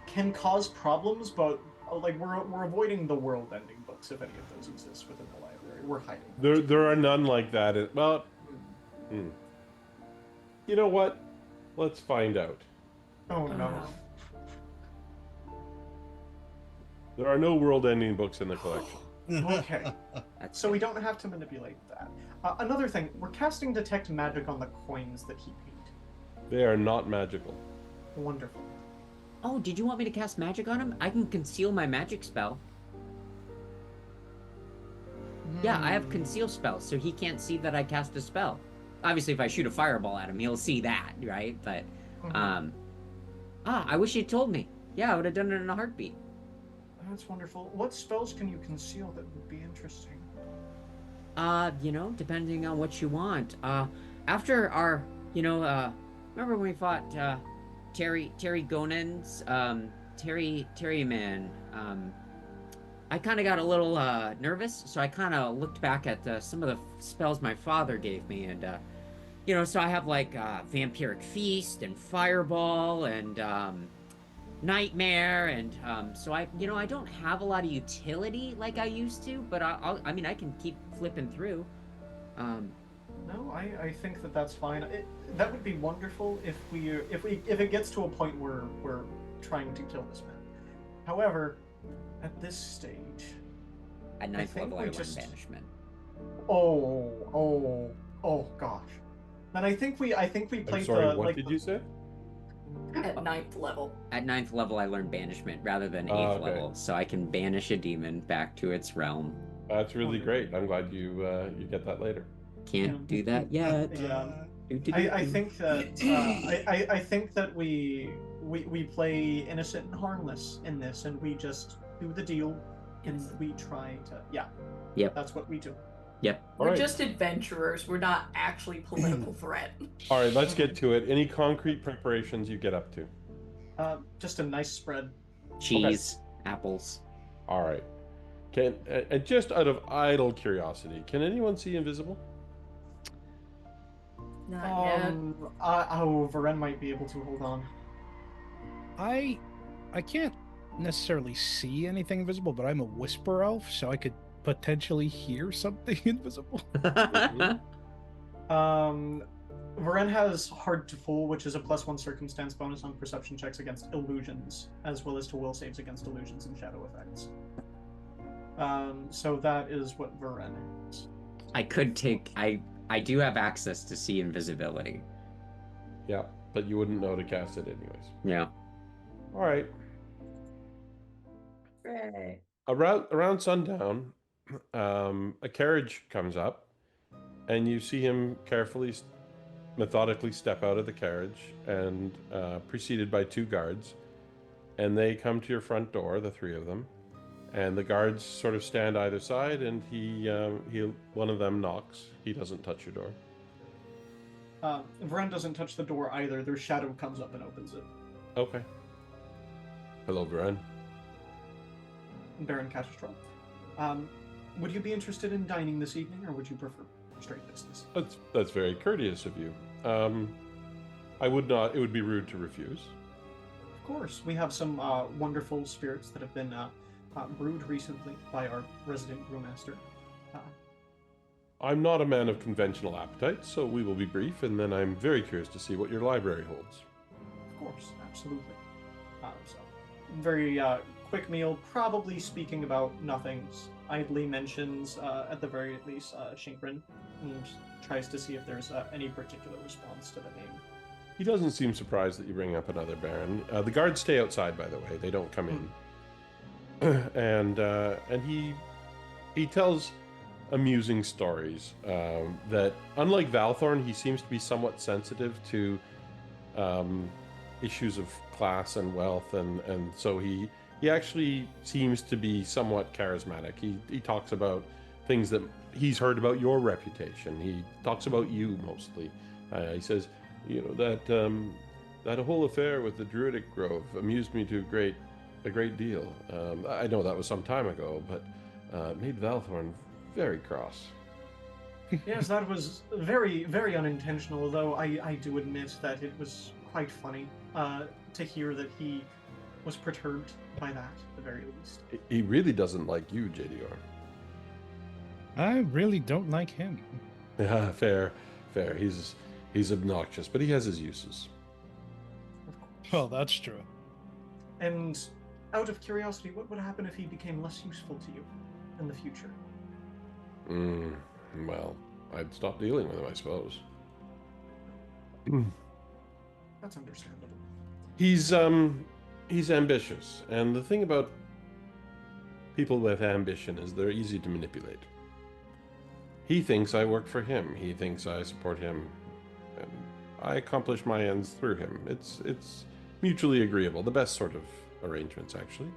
can cause problems, but like we're avoiding the world-ending books if any of those exist within the library. We're hiding. There are none like that. Well, you know what? Let's find out. Oh no. There are no world-ending books in the collection. Okay. That's So we don't have to manipulate that. Another thing, we're casting detect magic on the coins that he paid. They are not magical. Wonderful. Oh, did you want me to cast magic on him? I can conceal my magic spell. Yeah, I have conceal spells, so he can't see that I cast a spell. Obviously, if I shoot a fireball at him, he'll see that, right? But, I wish you'd told me. Yeah, I would have done it in a heartbeat. That's wonderful. What spells can you conceal that would be interesting? Depending on what you want. After our, remember when we fought, Terry Gonen's, Terry Man, I kind of got a little, nervous, so I kind of looked back at, some of the spells my father gave me, and, so I have, like, Vampiric Feast, and Fireball, and, Nightmare, and so I don't have a lot of utility like I used to, but I can keep flipping through. No, I think that's fine. That would be wonderful if it gets to a point where we're trying to kill this man. However, at this stage, At ninth think level, we I learn just- banishment. oh gosh. Then I think we I'm played sorry, the what like did the- you say? At 9th level. At ninth level, I learn banishment rather than eighth okay. level, so I can banish a demon back to its realm. That's really great. I'm glad you get that later. Can't do that yet. Yeah. Do. I think that I think that we play innocent and harmless in this, and we just do the deal, and Yes. we try to Yep. That's what we do. Yep. We're Alright. just adventurers. We're not actually political threat. All right, let's get to it. Any concrete preparations you get up to? Just a nice spread. Cheese, apples. All right. Can just out of idle curiosity, can anyone see invisible? Not yet. Varen might be able to hold on. I can't necessarily see anything visible, but I'm a whisper elf, so I could potentially hear something invisible. Varen has hard to fool, which is a +1 circumstance bonus on perception checks against illusions, as well as to will saves against illusions and shadow effects. So that is what Varen has. I do have access to see invisibility. Yeah, but you wouldn't know to cast it anyways. Yeah. All right. Right. Around sundown, a carriage comes up, and you see him carefully, methodically step out of the carriage, and preceded by 2 guards, and they come to your front door, the 3 of them, and the guards sort of stand either side, and one of them knocks. He doesn't touch your door. Varen doesn't touch the door either. Their shadow comes up and opens it. Okay. Hello, Varen. Baron Catastrophe. Would you be interested in dining this evening, or would you prefer straight business? That's very courteous of you. I would not. It would be rude to refuse. Of course, we have some wonderful spirits that have been brewed recently by our resident brewmaster. I'm not a man of conventional appetite, so we will be brief, and then I'm very curious to see what your library holds. Of course, absolutely. So, very quick meal, probably speaking about nothings. Idly mentions, at the very least, Shinkrin, and tries to see if there's any particular response to the name. He doesn't seem surprised that you bring up another Baron. The guards stay outside, by the way; they don't come in. And he tells amusing stories that, unlike Valthorn, he seems to be somewhat sensitive to issues of class and wealth, and so he actually seems to be somewhat charismatic. He talks about things that he's heard about your reputation. He talks about you mostly. He says, you know, that whole affair with the Druidic Grove amused me to a great deal. I know that was some time ago, but made Valthorn very cross. Yes, that was very, very unintentional, although I do admit that it was quite funny to hear that he was perturbed by that, at the very least. He really doesn't like you, JDR. I really don't like him. Yeah, fair. He's obnoxious, but he has his uses. Of course. Well, that's true. And out of curiosity, what would happen if he became less useful to you in the future? Well, I'd stop dealing with him, I suppose. That's understandable. He's ambitious, and the thing about people with ambition is they're easy to manipulate. He thinks I work for him. He thinks I support him, and I accomplish my ends through him. It's mutually agreeable, the best sort of arrangements, actually.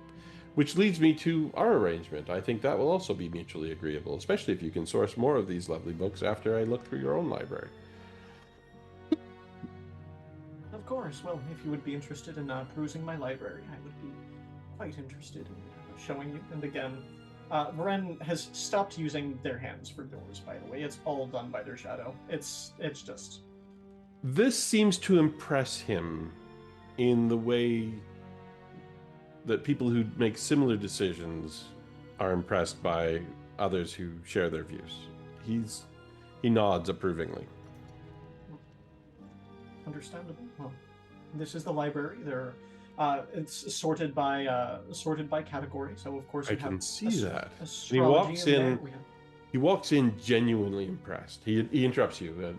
Which leads me to our arrangement. I think that will also be mutually agreeable, especially if you can source more of these lovely books after I look through your own library. Of course. Well, if you would be interested in perusing my library, I would be quite interested in showing you. And again, Varen has stopped using their hands for doors, by the way. It's all done by their shadow. It's just... This seems to impress him in the way that people who make similar decisions are impressed by others who share their views. He nods approvingly. Understandable. Well, this is the library. There, it's sorted by category. So of course I we have can see that. And he astrology walks in in. there. He walks in genuinely impressed. He interrupts you.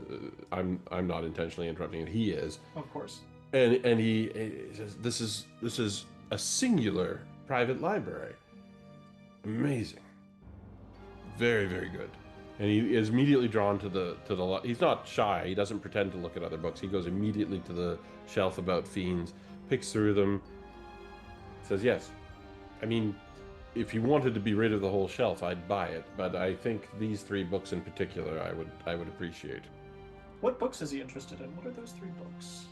I'm not intentionally interrupting. He is. Of course. And he says, "This is a singular private library. Amazing. Very, very good." And he is immediately drawn to the. He's not shy. He doesn't pretend to look at other books. He goes immediately to the shelf about fiends, picks through them, says, "Yes. I mean, if you wanted to be rid of the whole shelf, I'd buy it. But I think these 3 books in particular, I would appreciate." What books is he interested in? What are those 3 books?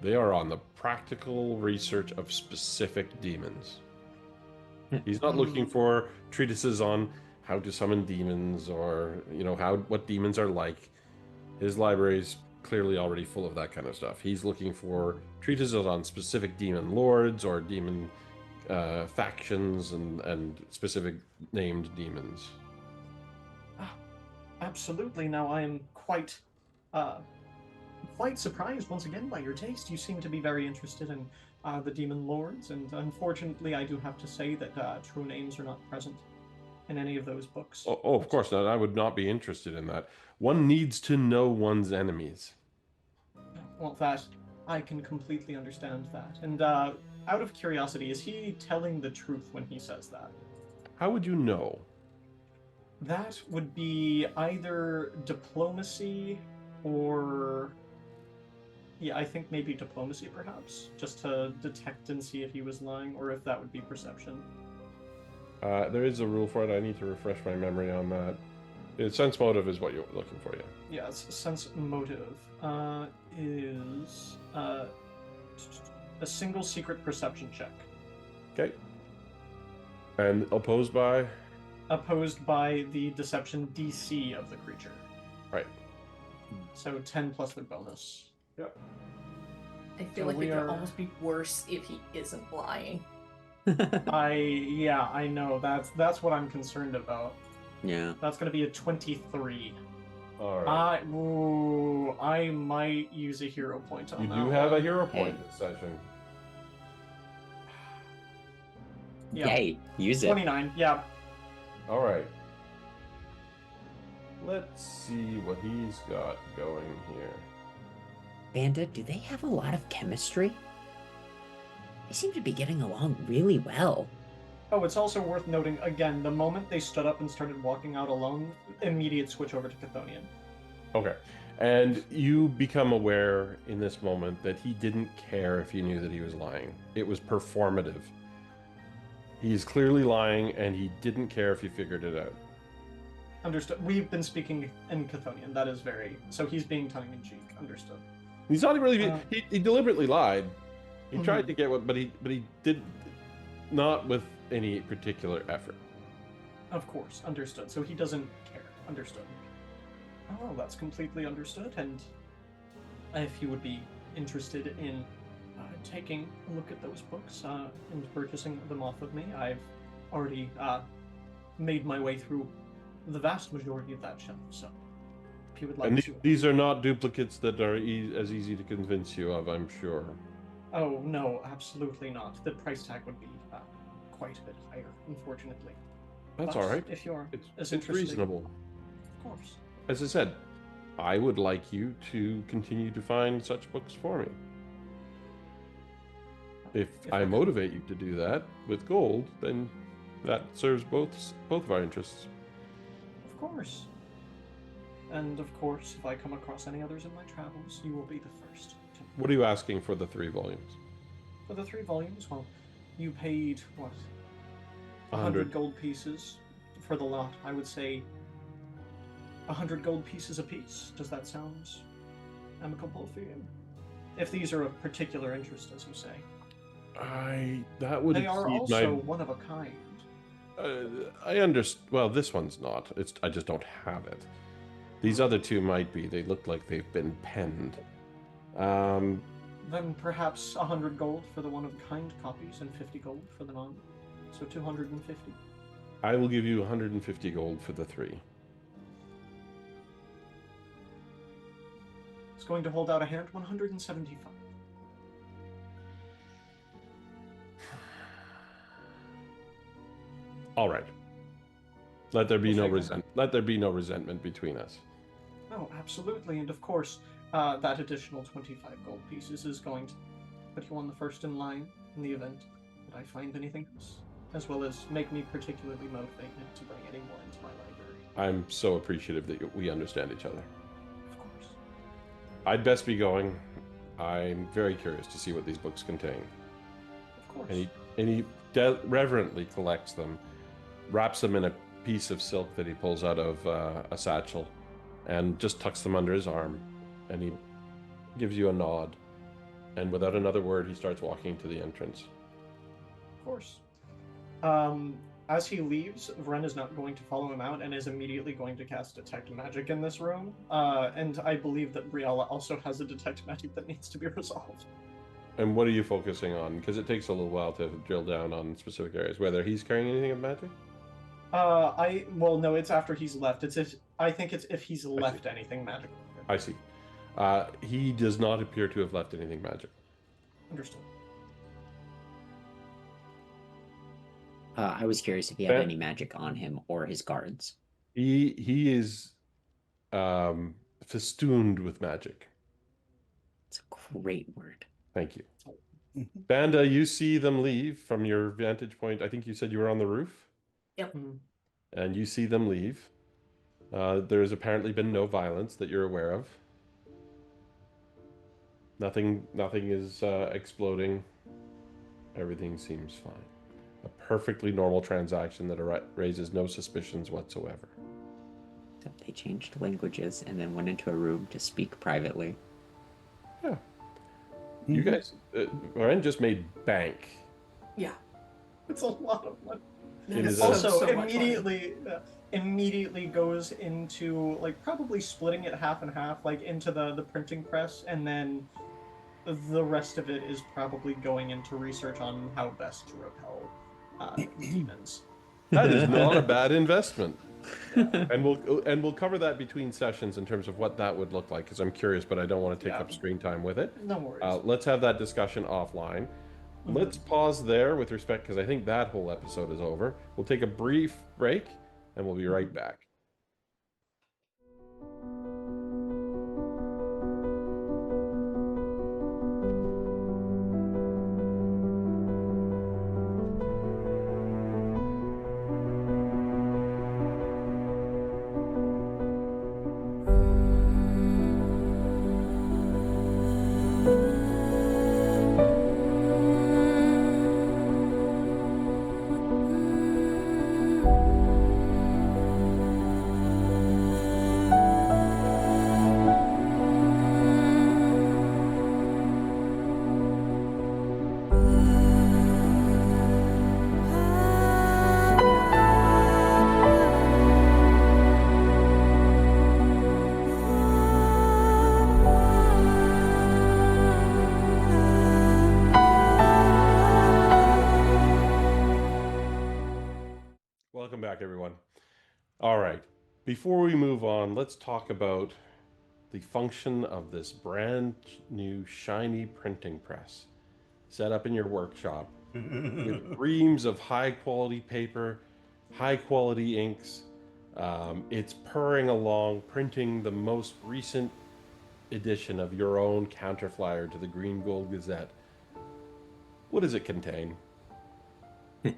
They are on the practical research of specific demons. He's not looking for treatises on how to summon demons or, you know, what demons are like. His library's clearly already full of that kind of stuff. He's looking for treatises on specific demon lords or demon factions and specific named demons. Absolutely. Now I am quite surprised once again by your taste. You seem to be very interested in the demon lords, and unfortunately I do have to say that true names are not present in any of those books. Oh, of course not. I would not be interested in that. One needs to know one's enemies. Well, that I can completely understand that. And out of curiosity, is he telling the truth when he says that? How would you know? That would be either diplomacy or... Yeah, I think maybe diplomacy, perhaps, just to detect and see if he was lying, or if that would be perception. There is a rule for it. I need to refresh my memory on that. Sense motive is what you're looking for, yeah. Yes, sense motive is a single secret perception check. Okay. And opposed by? Opposed by the deception DC of the creature. Right. So 10 plus their bonus. Yep. I feel So like we it could are- almost be worse if he isn't lying. I know. That's what I'm concerned about. Yeah. That's going to be a 23. All right. I might use a hero point on You that do have a one. hero Hey. point this session. Yeah. Yay, use it. 29. Yeah. All right. Let's see what he's got going here. Banda, do they have a lot of chemistry? They seem to be getting along really well. Oh, it's also worth noting, again, the moment they stood up and started walking out alone, immediate switch over to Chthonian. Okay. And you become aware in this moment that he didn't care if you knew that he was lying. It was performative. He's clearly lying, and he didn't care if you figured it out. Understood. We've been speaking in Chthonian. That is very... So he's being tongue-in-cheek. Understood. He's not really. Uh, he deliberately lied. He tried Mhm. to get what, but he did not with any particular effort. Of course. Understood. So he doesn't care. Understood. Oh, that's completely understood. And if you would be interested in taking a look at those books and purchasing them off of me, I've already made my way through the vast majority of that shelf. So if you would like And to... these are not duplicates that are as easy to convince you of, I'm sure. Oh, no, absolutely not. The price tag would be quite a bit higher, unfortunately. That's But all right. If you're It's as interested, reasonable. Of course. As I said, I would like you to continue to find such books for me. If If I I- motivate you to do that with gold, then that serves both of our interests. Of course. And of course, if I come across any others in my travels, you will be the first. What are you asking for the 3 volumes? For the 3 volumes, well, you paid, what, 100. 100 gold pieces for the lot. I would say 100 gold pieces apiece. Does that sound amicable for you? If these are of particular interest, as you say. That would They are exceed also my. one of a kind. I understand. Well, this one's not. I just don't have it. These other 2 might be. They look like they've been penned. Then perhaps 100 gold for the one-of-a-kind copies and 50 gold for the non. So 250. I will give you 150 gold for the 3. It's going to hold out a hand, 175. All right. Let there be We'll no shake hands. Let there be no resentment between us. Oh, absolutely. And of course, that additional 25 gold pieces is going to put you on the first in line in the event that I find anything else, as well as make me particularly motivated to bring any more into my library. I'm so appreciative that we understand each other. Of course. I'd best be going. I'm very curious to see what these books contain. Of course. And he reverently collects them, wraps them in a piece of silk that he pulls out of a satchel, and just tucks them under his arm, and he gives you a nod, and without another word he starts walking to the entrance. Of course. As he leaves, Vren is not going to follow him out and is immediately going to cast Detect Magic in this room. And I believe that Briella also has a Detect Magic that needs to be resolved. And what are you focusing on? Because it takes a little while to drill down on specific areas. Whether he's carrying anything of magic? Well, no, it's after he's left. I think it's if he's left anything magical. I see. He does not appear to have left anything magic. Understood. I was curious if he had Ben? any magic on him or his guards. He is festooned with magic. It's a great word. Thank you. Banda, you see them leave from your vantage point. I think you said you were on the roof. Yep. And you see them leave. There has apparently been no violence that you're aware of. Nothing is exploding. Everything seems fine. A perfectly normal transaction that raises no suspicions whatsoever. Except they changed languages and then went into a room to speak privately. Yeah. You guys, Ryan just made bank. Yeah. It's a lot of money. It is Also, so much fun. immediately goes into like probably splitting it half and half, like into the printing press, and then the rest of it is probably going into research on how best to repel demons. That is not a bad investment. Yeah. And we'll cover that between sessions in terms of what that would look like, because I'm curious, but I don't want to take Yeah. up screen time with it. No worries. Let's have that discussion offline. Let's pause there with respect, because I think that whole episode is over. We'll take a brief break, and we'll be right back. Welcome back, everyone. All right, before we move on, let's talk about the function of this brand new shiny printing press set up in your workshop with reams of high quality paper, high quality inks. It's purring along, printing the most recent edition of your own counterflyer to the Green Gold Gazette. What does it contain? Oh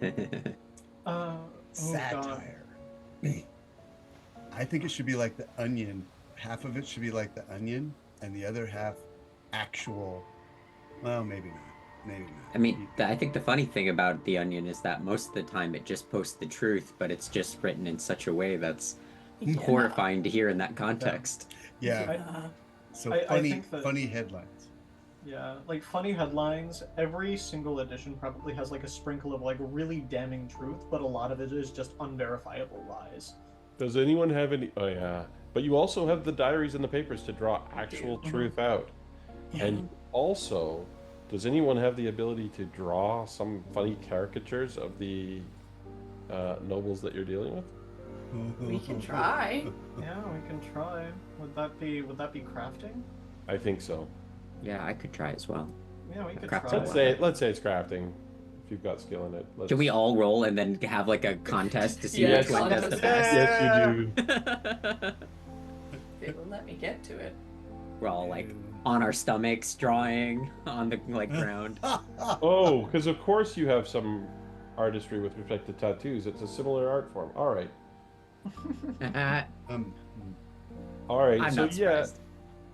God. Satire. I think it should be like the Onion. Half of it should be like the Onion, and the other half actual. Well, maybe not. Maybe not. I mean, I think the funny thing about The Onion is that most of the time it just posts the truth, but it's just written in such a way that's horrifying to hear in that context. Yeah. Yeah. So I funny, think that- funny headlines. Yeah, like funny headlines. Every single edition probably has like a sprinkle of like really damning truth, but a lot of it is just unverifiable lies. Does anyone have any? Oh yeah, but you also have the diaries and the papers to draw actual truth out. And also, does anyone have the ability to draw some funny caricatures of the nobles that you're dealing with? We can try. Yeah, we can try. Would that be crafting? I think so. Yeah, I could try as well. Yeah, we could Crafting. try. Let's say it's crafting. If you've got skill in it. Can we all roll and then have like a contest to see Yeah, which one does the contest. best? Yes, you do. It will let me get to it. We're all like on our stomachs drawing on the like ground. Oh, because of course you have some artistry with respect to tattoos. It's a similar art form. All right. Um, All right. I'm so not yeah,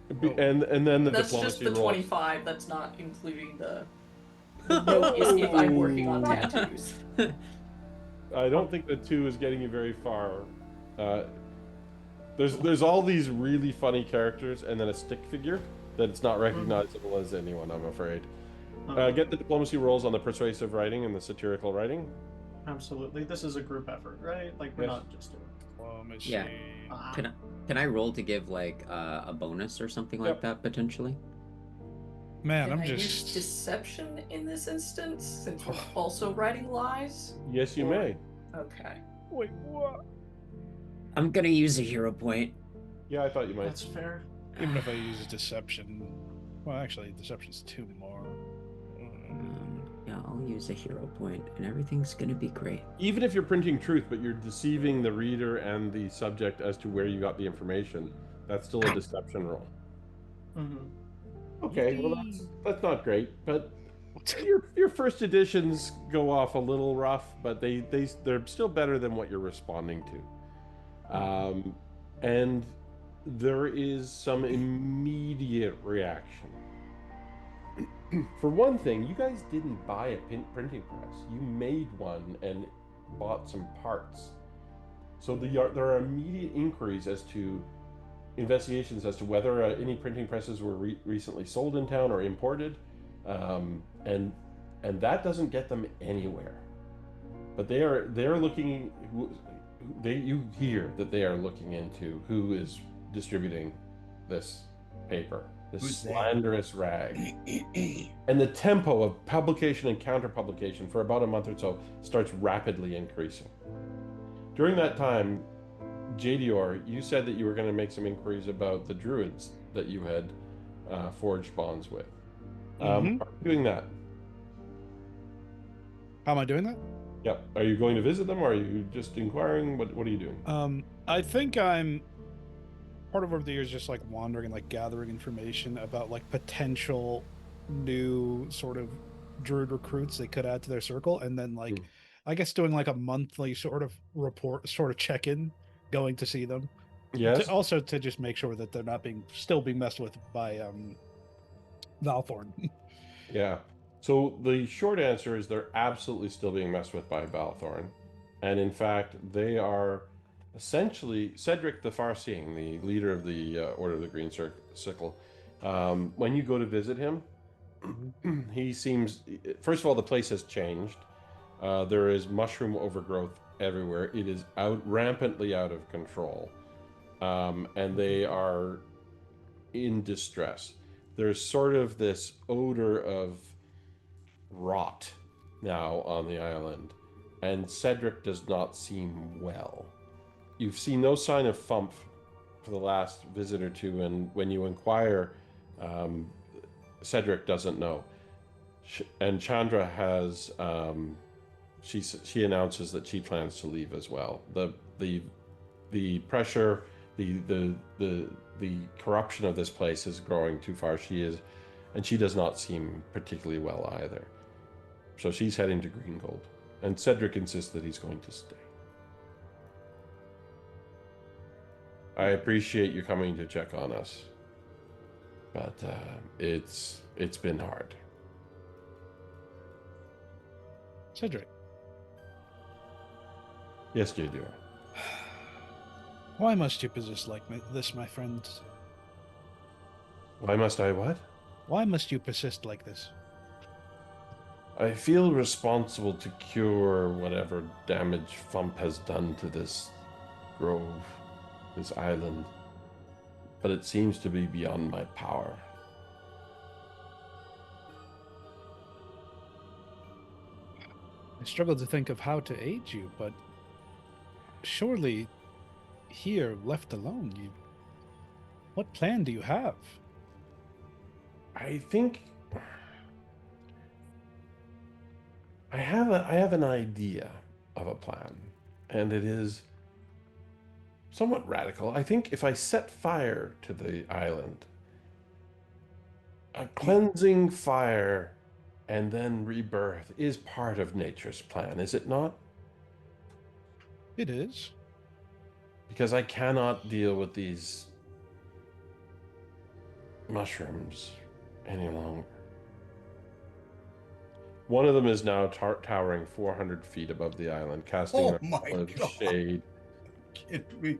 surprised. and then the That's just diplomacy the rolls. 25. That's not including the note if I'm working on tattoos. I don't think the 2 is getting you very far. There's all these really funny characters and then a stick figure that's not recognizable as anyone, I'm afraid. Get the diplomacy rolls on the persuasive writing and the satirical writing. Absolutely. This is a group effort, right? Like we're Yes. not just doing. Yeah. Can I roll to give like a bonus or something like Yep. that potentially? Man, Can I'm I use just. deception in this instance since we're also writing lies? Yes, you Or- may. Okay. Wait, what? I'm gonna use a hero point. Yeah, I thought you might. That's fair. Even if I use deception. Well, actually, deception's 2 more. Yeah, I'll use a hero point, and everything's gonna be great. Even if you're printing truth, but you're deceiving the reader and the subject as to where you got the information, that's still a deception roll. Okay, well that's not great, but your first editions go off a little rough, but they're still better than what you're responding to. And there is some immediate reaction. For one thing, you guys didn't buy a printing press. You made one and bought some parts. So there are immediate inquiries as to investigations as to whether any printing presses were recently sold in town or imported, and that doesn't get them anywhere. but they're looking. You hear that they are looking into who is distributing this paper, this Who's they? slanderous rag. And the tempo of publication and counter-publication for about a month or so starts rapidly increasing. During that time, Jadior, you said that you were going to make some inquiries about the druids that you had forged bonds with. Are you doing that? How am I doing that? Yep. Are you going to visit them, or are you just inquiring? What are you doing? I think I'm part of over the years just like wandering and like gathering information about like potential new sort of druid recruits they could add to their circle, and then like I guess doing like a monthly sort of report, sort of check-in, going to see them. Yes. Also to just make sure that they're not still being messed with by Valthorn. Yeah. So the short answer is they're absolutely still being messed with by Balthorn. And in fact, they are essentially Cedric the Farseeing, the leader of the Order of the Green Sickle. When you go to visit him, he seems, first of all, the place has changed. There is mushroom overgrowth everywhere. It is rampantly out of control. And they are in distress. There's sort of this odor of rot now on the island, and Cedric does not seem well. You've seen no sign of Fump for the last visit or two, and when you inquire, Cedric doesn't know. And Chandra has she announces that she plans to leave as well. The pressure, the corruption of this place is growing too far. She does not seem particularly well either. So she's heading to Greengold, and Cedric insists that he's going to stay. I appreciate you coming to check on us, but it's been hard. Cedric. Yes, Jadira. Why must you persist like this, my friend? Why must I what? Why must you persist like this? I feel responsible to cure whatever damage Fump has done to this grove, this island, but it seems to be beyond my power. I struggle to think of how to aid you, but surely here, left alone, what plan do you have? I think I have an idea of a plan, and it is somewhat radical. I think if I set fire to the island, a cleansing fire and then rebirth is part of nature's plan, is it not? It is. Because I cannot deal with these mushrooms any longer. One of them is now towering 400 feet above the island, casting a shade. Can't we?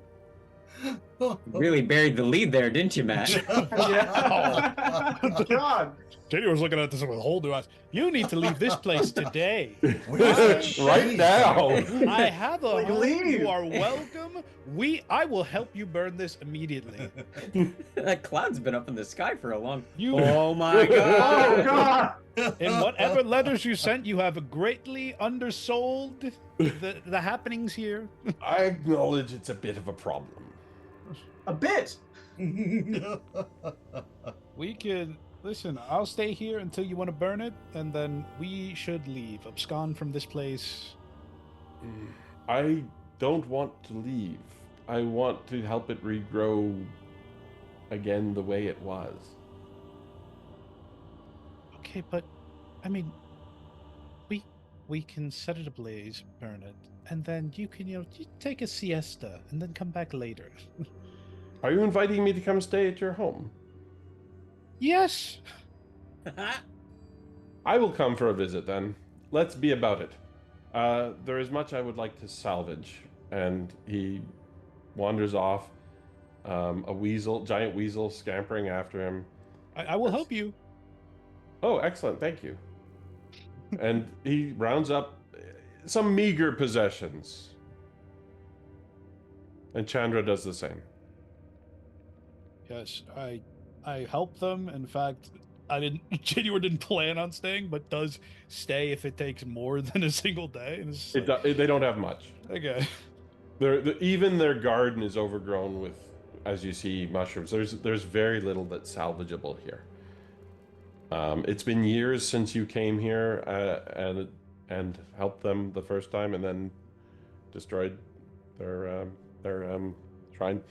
Really buried the lead there, didn't you, Matt? God. JD was looking at this with a whole new eyes. You need to leave this place today. Right now. I have a home. Leave. You are welcome. I will help you burn this immediately. That cloud's been up in the sky for a long. You, Oh my god! Oh God. in whatever letters you sent, you have greatly undersold the happenings here. I acknowledge it's a bit of a problem. A bit. We could listen. I'll stay here until you want to burn it, and then we should leave, abscond from this place. I don't want to leave. I want to help it regrow again the way it was. Okay, but I mean, we can set it ablaze, burn it, and then you can you take a siesta and then come back later. Are you inviting me to come stay at your home? Yes. I will come for a visit then. Let's be about it. There is much I would like to salvage. And he wanders off. A giant weasel scampering after him. I will help you. Oh, excellent. Thank you. And he rounds up some meager possessions. And Chandra does the same. Yes, I help them. In fact, January didn't plan on staying, but does stay if it takes more than a single day. And it's just They don't have much. okay. Even their garden is overgrown with, as you see, mushrooms. There's very little that's salvageable here. It's been years since you came here and helped them the first time, and then destroyed their shrine.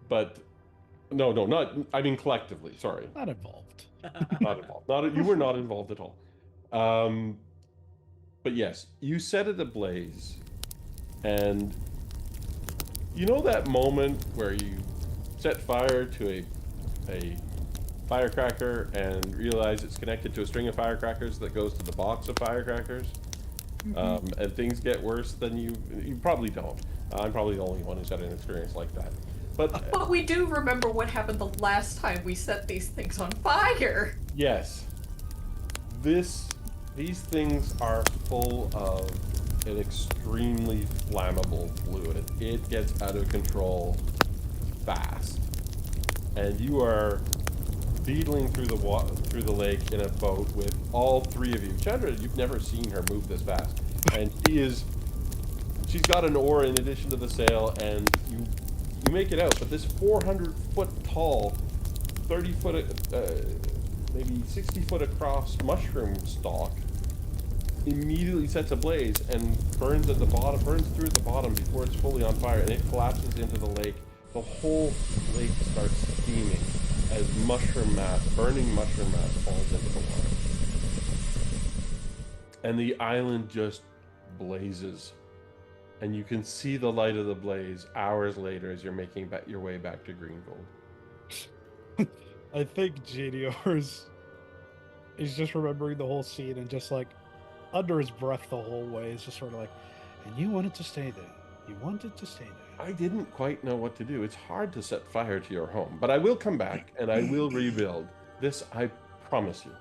But no, not. I mean collectively. Sorry, Not involved. not involved. You were not involved at all. But yes, you set it ablaze, and you know that moment where you set fire to a firecracker and realize it's connected to a string of firecrackers that goes to the box of firecrackers, and things get worse than you probably don't. I'm probably the only one who's had an experience like that. But we do remember what happened the last time we set these things on fire. yes, these things are full of an extremely flammable fluid. It gets out of control fast, and you are beetling through the lake in a boat with all three of you. Chandra, you've never seen her move this fast, and she's got an oar in addition to the sail, and you make it out. But this 400-foot tall, 30-foot, maybe 60-foot across mushroom stalk immediately sets ablaze and burns through at the bottom before it's fully on fire, and it collapses into the lake. The whole lake starts steaming as burning mushroom mass falls into the water. And the island just blazes. And you can see the light of the blaze hours later as you're making your way back to Greengold. I think JDR is just remembering the whole scene and just like under his breath the whole way. It's just sort of like, and you wanted to stay there. You wanted to stay there. I didn't quite know what to do. It's hard to set fire to your home, but I will come back and I will rebuild. This I promise you.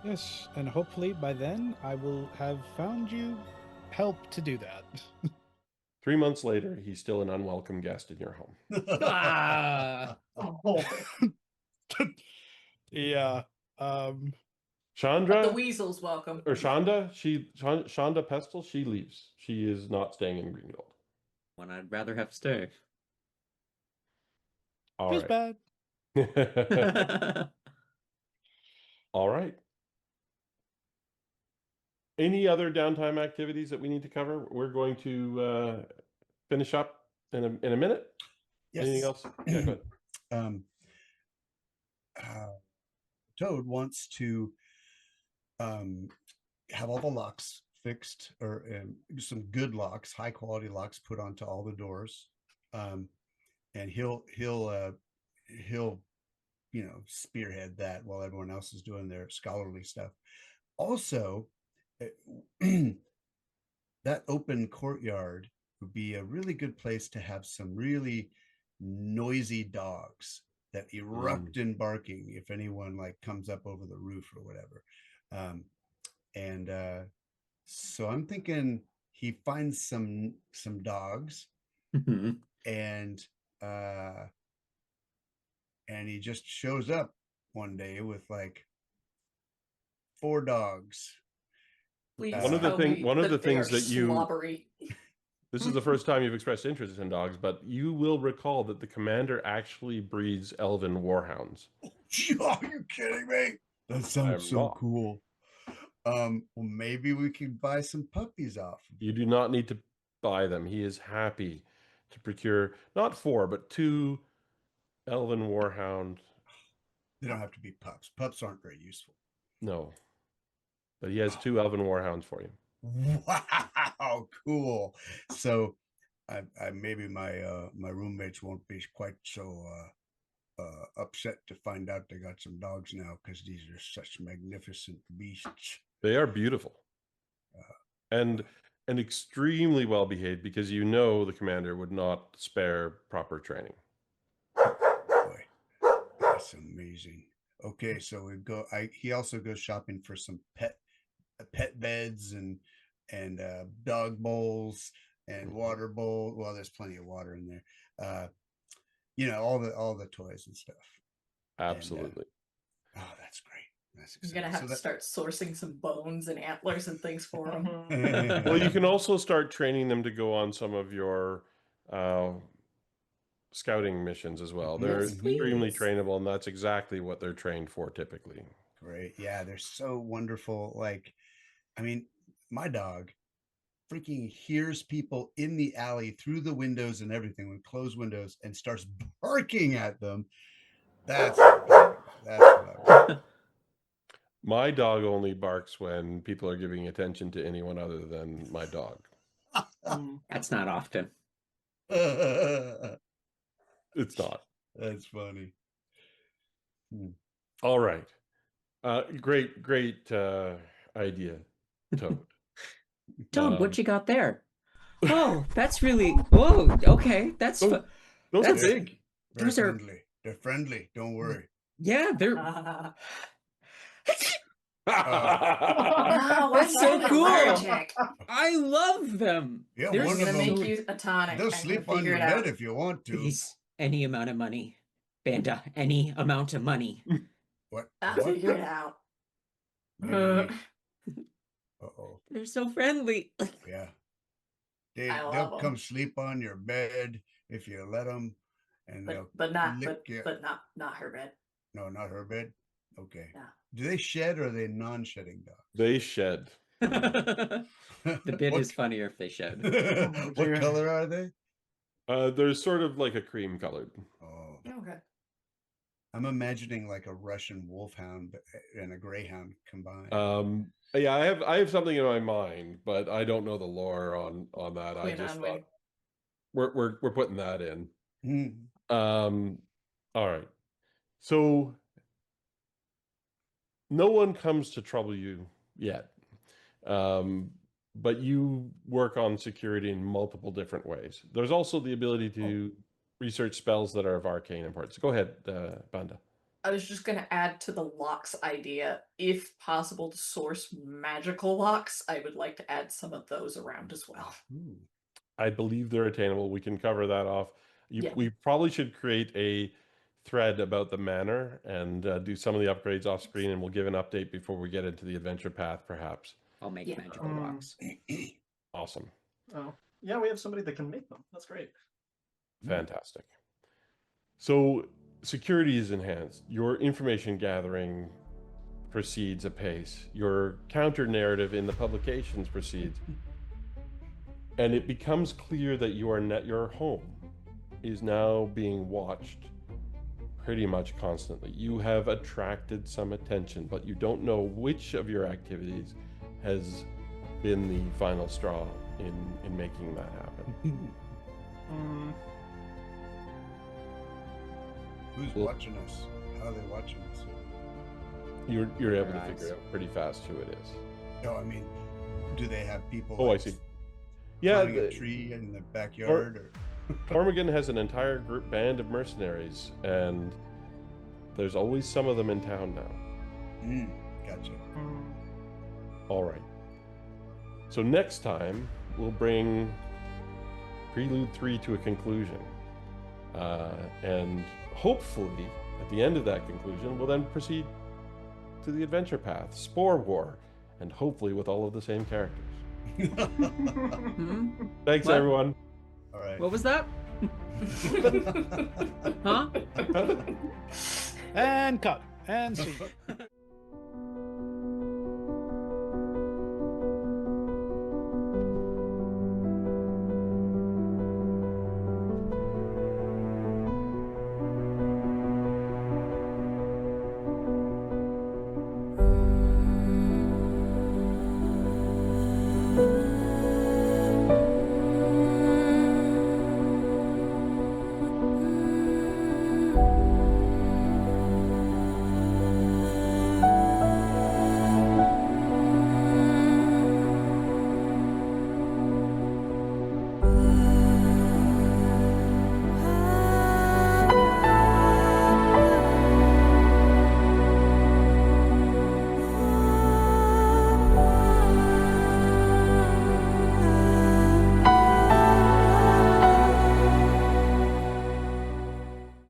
Yes, and hopefully by then I will have found you help to do that. 3 months later, he's still an unwelcome guest in your home. Ah. Oh, Yeah. Chandra, The weasel's welcome. or Shonda, Shonda Pestle, she leaves. She is not staying in Greengold. One I'd rather have stay. All Feels right. bad. All right. Any other downtime activities that we need to cover? We're going to finish up in a minute. Yes. Anything else? Yeah, go ahead. Toad wants to have all the locks fixed, or some good locks, high quality locks put onto all the doors, and he'll spearhead that while everyone else is doing their scholarly stuff. Also, that open courtyard would be a really good place to have some really noisy dogs that erupt in barking if anyone like comes up over the roof or whatever. So I'm thinking he finds some dogs and he just shows up one day with like 4 dogs. Please One of the tell me things they are that you- slobbery. This is the first time you've expressed interest in dogs, but you will recall that the commander actually breeds elven warhounds. Are you kidding me? That sounds so not. cool. Well, maybe we can buy some puppies off. You do not need to buy them. He is happy to procure not 4, but 2 elven warhound. They don't have to be pups. Pups aren't very useful. No, but he has 2 elven warhounds for you. Wow, cool. So I maybe my roommates won't be quite so upset to find out they got some dogs now, because these are such magnificent beasts. They are beautiful and extremely well behaved, because you know the commander would not spare proper training. Boy, that's amazing. Okay, so he also goes shopping for some pet pet beds and dog bowls and water bowl. Well, there's plenty of water in there. All the toys and stuff. Absolutely. Oh, that's great. That's You're exciting. gonna have to start sourcing some bones and antlers and things for them. Well, you can also start training them to go on some of your scouting missions as well. They're Yes, extremely please. trainable, and that's exactly what they're trained for typically. Great. Yeah, they're so wonderful. Like, I mean, my dog freaking hears people in the alley through the windows and everything with closed windows and starts barking at them. That's what I want. My dog only barks when people are giving attention to anyone other than my dog. That's not often. It's not. That's funny. All right. Great idea, Toad. Toad, what you got there? Oh, that's really. Whoa. Okay, that's. Those are That's- big. Very Those are- friendly. They're friendly. Don't worry. Yeah, they're. Wow, That's so cool. allergic. I love them. Yeah, They're one I'm of gonna them. make you a tonic. They'll and sleep you'll on figure your it bed out. if you want to. Please, any amount of money, Banda. Any amount of money. What? I'll What? figure it out. Uh-oh. They're so friendly. Yeah. I love They'll 'em. come sleep on your bed if you let them, and they'll But not lick your. not her bed. No, not her bed. Okay. No. Do they shed or are they non-shedding dogs? They shed. The bit What- is funnier if they shed. what dear. color are they? They're sort of like a cream colored. Oh, Okay. I'm imagining like a Russian wolfhound and a greyhound combined. Yeah, I have something in my mind, but I don't know the lore on that. I Queen just on thought wing. we're putting that in. Hmm. All right. So no one comes to trouble you yet. But you work on security in multiple different ways. There's also the ability to research spells that are of arcane importance. Go ahead, Banda. I was just gonna add to the locks idea, if possible, to source magical locks. I would like to add some of those around as well. I believe they're attainable. We can cover that off. Yeah. We probably should create a thread about the manor and do some of the upgrades off screen, and we'll give an update before we get into the adventure path, perhaps. I'll make Yeah. magical locks. Awesome. Oh, yeah, we have somebody that can make them. That's great. Fantastic. So security is enhanced. Your information gathering proceeds apace. Your counter narrative in the publications proceeds. And it becomes clear that your home is now being watched pretty much constantly. You have attracted some attention, but you don't know which of your activities has been the final straw in making that happen. Who's Well- watching us? How are they watching us? You're able to Right. figure out pretty fast who it is. No, I mean, do they have people? Oh, I see. Yeah, climbing a tree in the backyard, or Tormagan has an entire band of mercenaries, and there's always some of them in town now. Gotcha. All right. So next time, we'll bring Prelude 3 to a conclusion. And hopefully, at the end of that conclusion, we'll then proceed to the adventure path, Spore War, and hopefully with all of the same characters. Thanks, What? everyone. All right. What was that? Huh? And cut. And see.